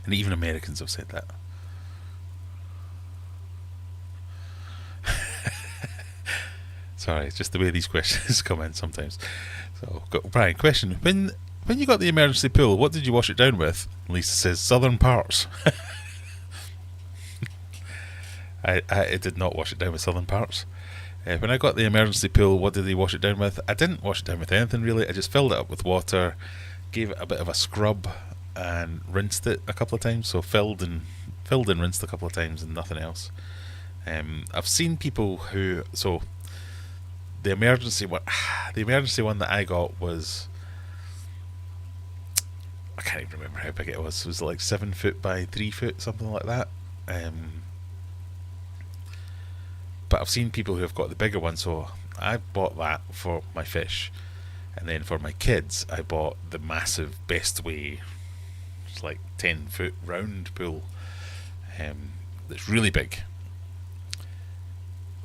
And even Americans have said that. Sorry, it's just the way these questions come in sometimes. So, Brian, question. When you got the emergency pool, what did you wash it down with? Lisa says, southern parts. I did not wash it down with southern parts. When I got the emergency pool, what did they wash it down with? I didn't wash it down with anything really. I just filled it up with water, gave it a bit of a scrub, and rinsed it a couple of times. So filled and rinsed a couple of times, and nothing else. I've seen people who the emergency one that I got was, I can't even remember how big it was. It was like 7 foot by 3 foot, something like that. But I've seen people who have got the bigger one, so I bought that for my fish, and then for my kids I bought the massive Best Way. It's like 10 foot round pool. That's really big.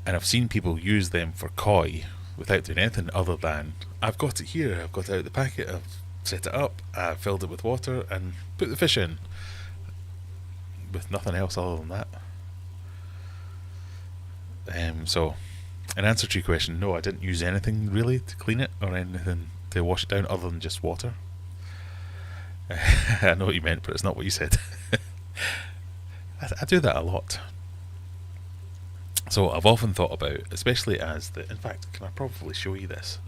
And I've seen people use them for koi without doing anything other than, I've got it here, I've got it out of the packet, I've set it up, I've filled it with water and put the fish in, with nothing else other than that. So, in answer to your question, no, I didn't use anything really to clean it or anything to wash it down other than just water. I know what you meant, but it's not what you said. I do that a lot. So I've often thought about, especially as in fact, can I probably show you this?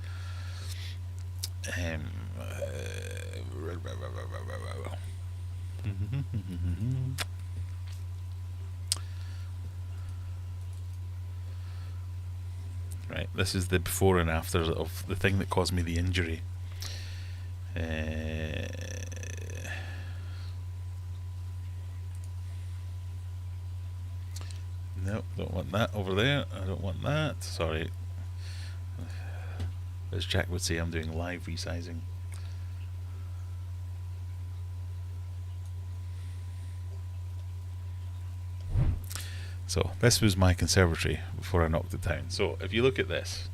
Right, this is the before and after of the thing that caused me the injury. No, don't want that over there. I don't want that. Sorry. As Jack would say, I'm doing live resizing. So this was my conservatory before I knocked it down. So if you look at this,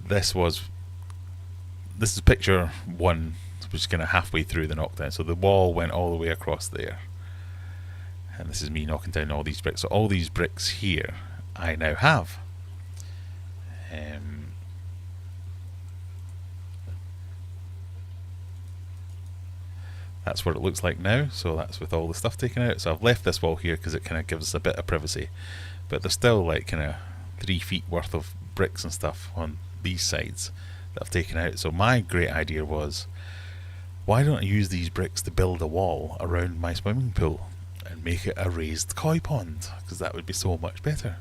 this is picture one, which is kind of halfway through the knockdown. So the wall went all the way across there. And this is me knocking down all these bricks. So all these bricks here, I now have. That's what it looks like now, so that's with all the stuff taken out. So I've left this wall here because it kind of gives us a bit of privacy, but there's still like kind of 3 feet worth of bricks and stuff on these sides that I've taken out. So my great idea was, why don't I use these bricks to build a wall around my swimming pool and make it a raised koi pond, because that would be so much better,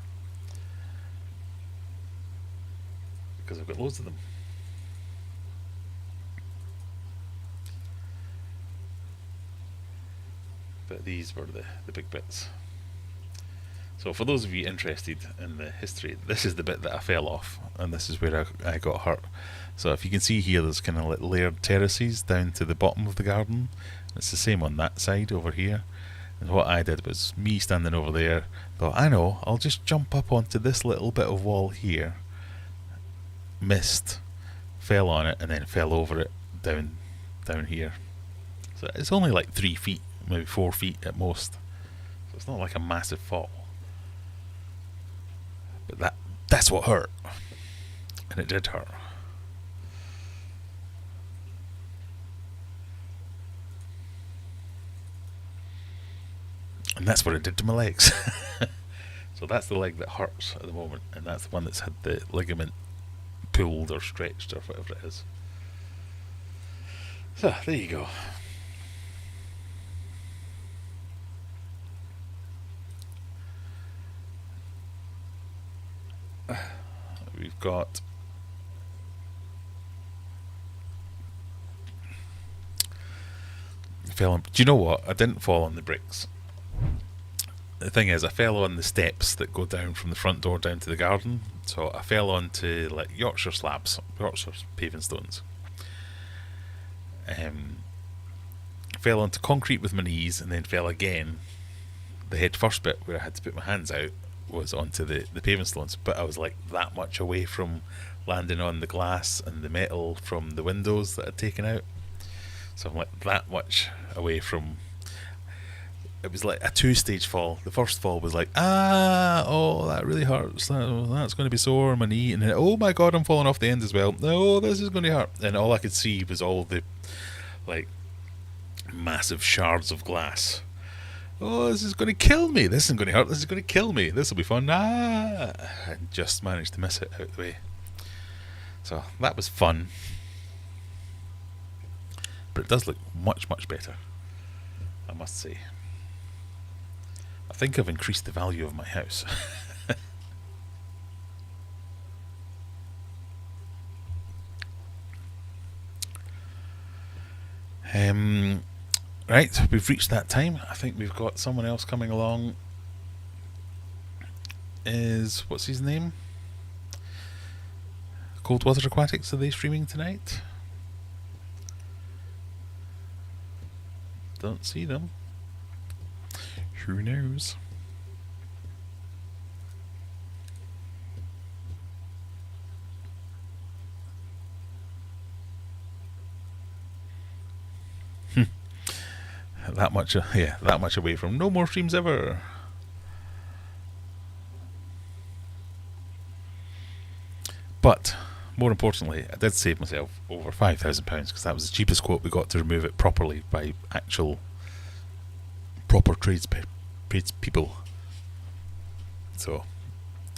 because I've got loads of them. But these were the big bits. So for those of you interested in the history, this is the bit that I fell off, and this is where I got hurt. So if you can see here, there's kind of like layered terraces down to the bottom of the garden. It's the same on that side over here. And what I did was, me standing over there, thought, I know, I'll just jump up onto this little bit of wall here. Missed, fell on it, and then fell over it down here. So it's only like 3 feet, maybe 4 feet at most. So it's not like a massive fall. But that's what hurt. And it did hurt. And that's what it did to my legs. So that's the leg that hurts at the moment, and that's the one that's had the ligament pulled or stretched or whatever it is. So there you go. We've got do you know what? I didn't fall on the bricks. The thing is, I fell on the steps that go down from the front door down to the garden. So I fell onto like Yorkshire slabs, Yorkshire paving stones. Fell onto concrete with my knees, and then fell again. The head first bit where I had to put my hands out was onto the paving stones, but I was like that much away from landing on the glass and the metal from the windows that I'd taken out. So I'm like that much away from. It was like a 2-stage fall. The first fall was like, oh, that really hurts. That's going to be sore on my knee. And then, oh my god, I'm falling off the end as well. No, this is going to hurt. And all I could see was all the like massive shards of glass. Oh, this is going to kill me. This isn't going to hurt. This is going to kill me. This will be fun. And just managed to miss it out of the way. So that was fun. But it does look much, much better, I must say. I think I've increased the value of my house. Right, we've reached that time. I think we've got someone else coming along. What's his name? Coldwater Aquatics, are they streaming tonight? Don't see them. Who knows? That much away from no more streams ever. But more importantly, I did save myself over £5,000 because that was the cheapest quote we got to remove it properly by actual proper tradespeople. So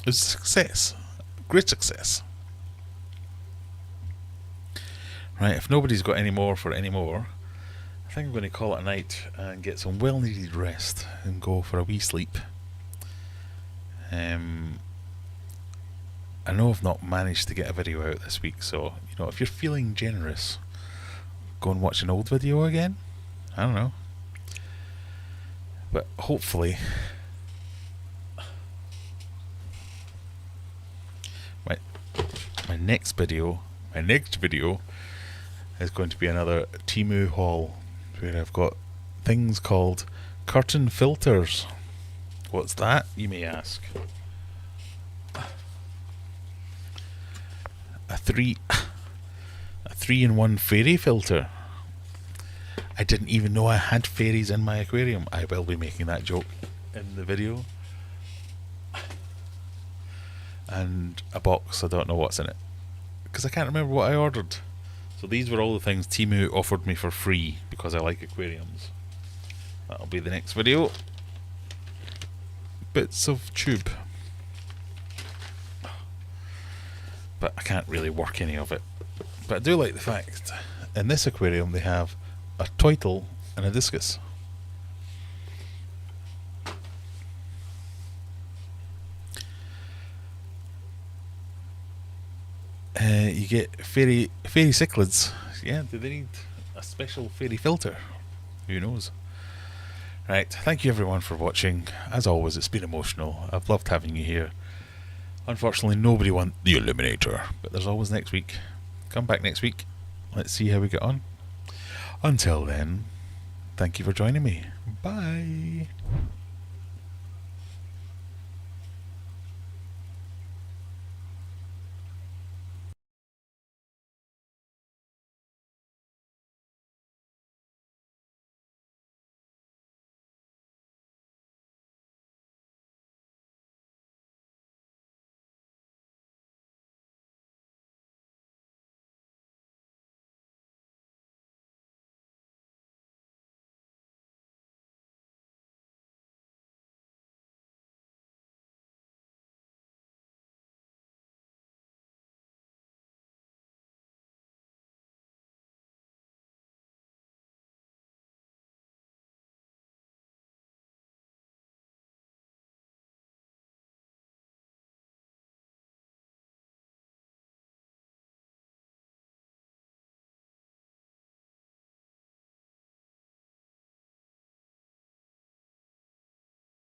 it was a success, great success. Right, if nobody's got any more for any more, I think I'm going to call it a night and get some well needed rest and go for a wee sleep. I know I've not managed to get a video out this week, so if you're feeling generous, go and watch an old video again. I don't know. But hopefully my next video is going to be another Temu haul where I've got things called curtain filters. What's that, you may ask? A 3-in-1 fairy filter. I didn't even know I had fairies in my aquarium. I will be making that joke in the video. And a box, I don't know what's in it, because I can't remember what I ordered. So these were all the things Timu offered me for free because I like aquariums. That'll be the next video. Bits of tube. But I can't really work any of it. But I do like the fact in this aquarium they have a turtle and a discus. You get fairy cichlids. Yeah, do they need a special fairy filter? Who knows? Right, thank you everyone for watching. As always, it's been emotional. I've loved having you here. Unfortunately, nobody won the Eliminator, but there's always next week. Come back next week. Let's see how we get on. Until then, thank you for joining me. Bye.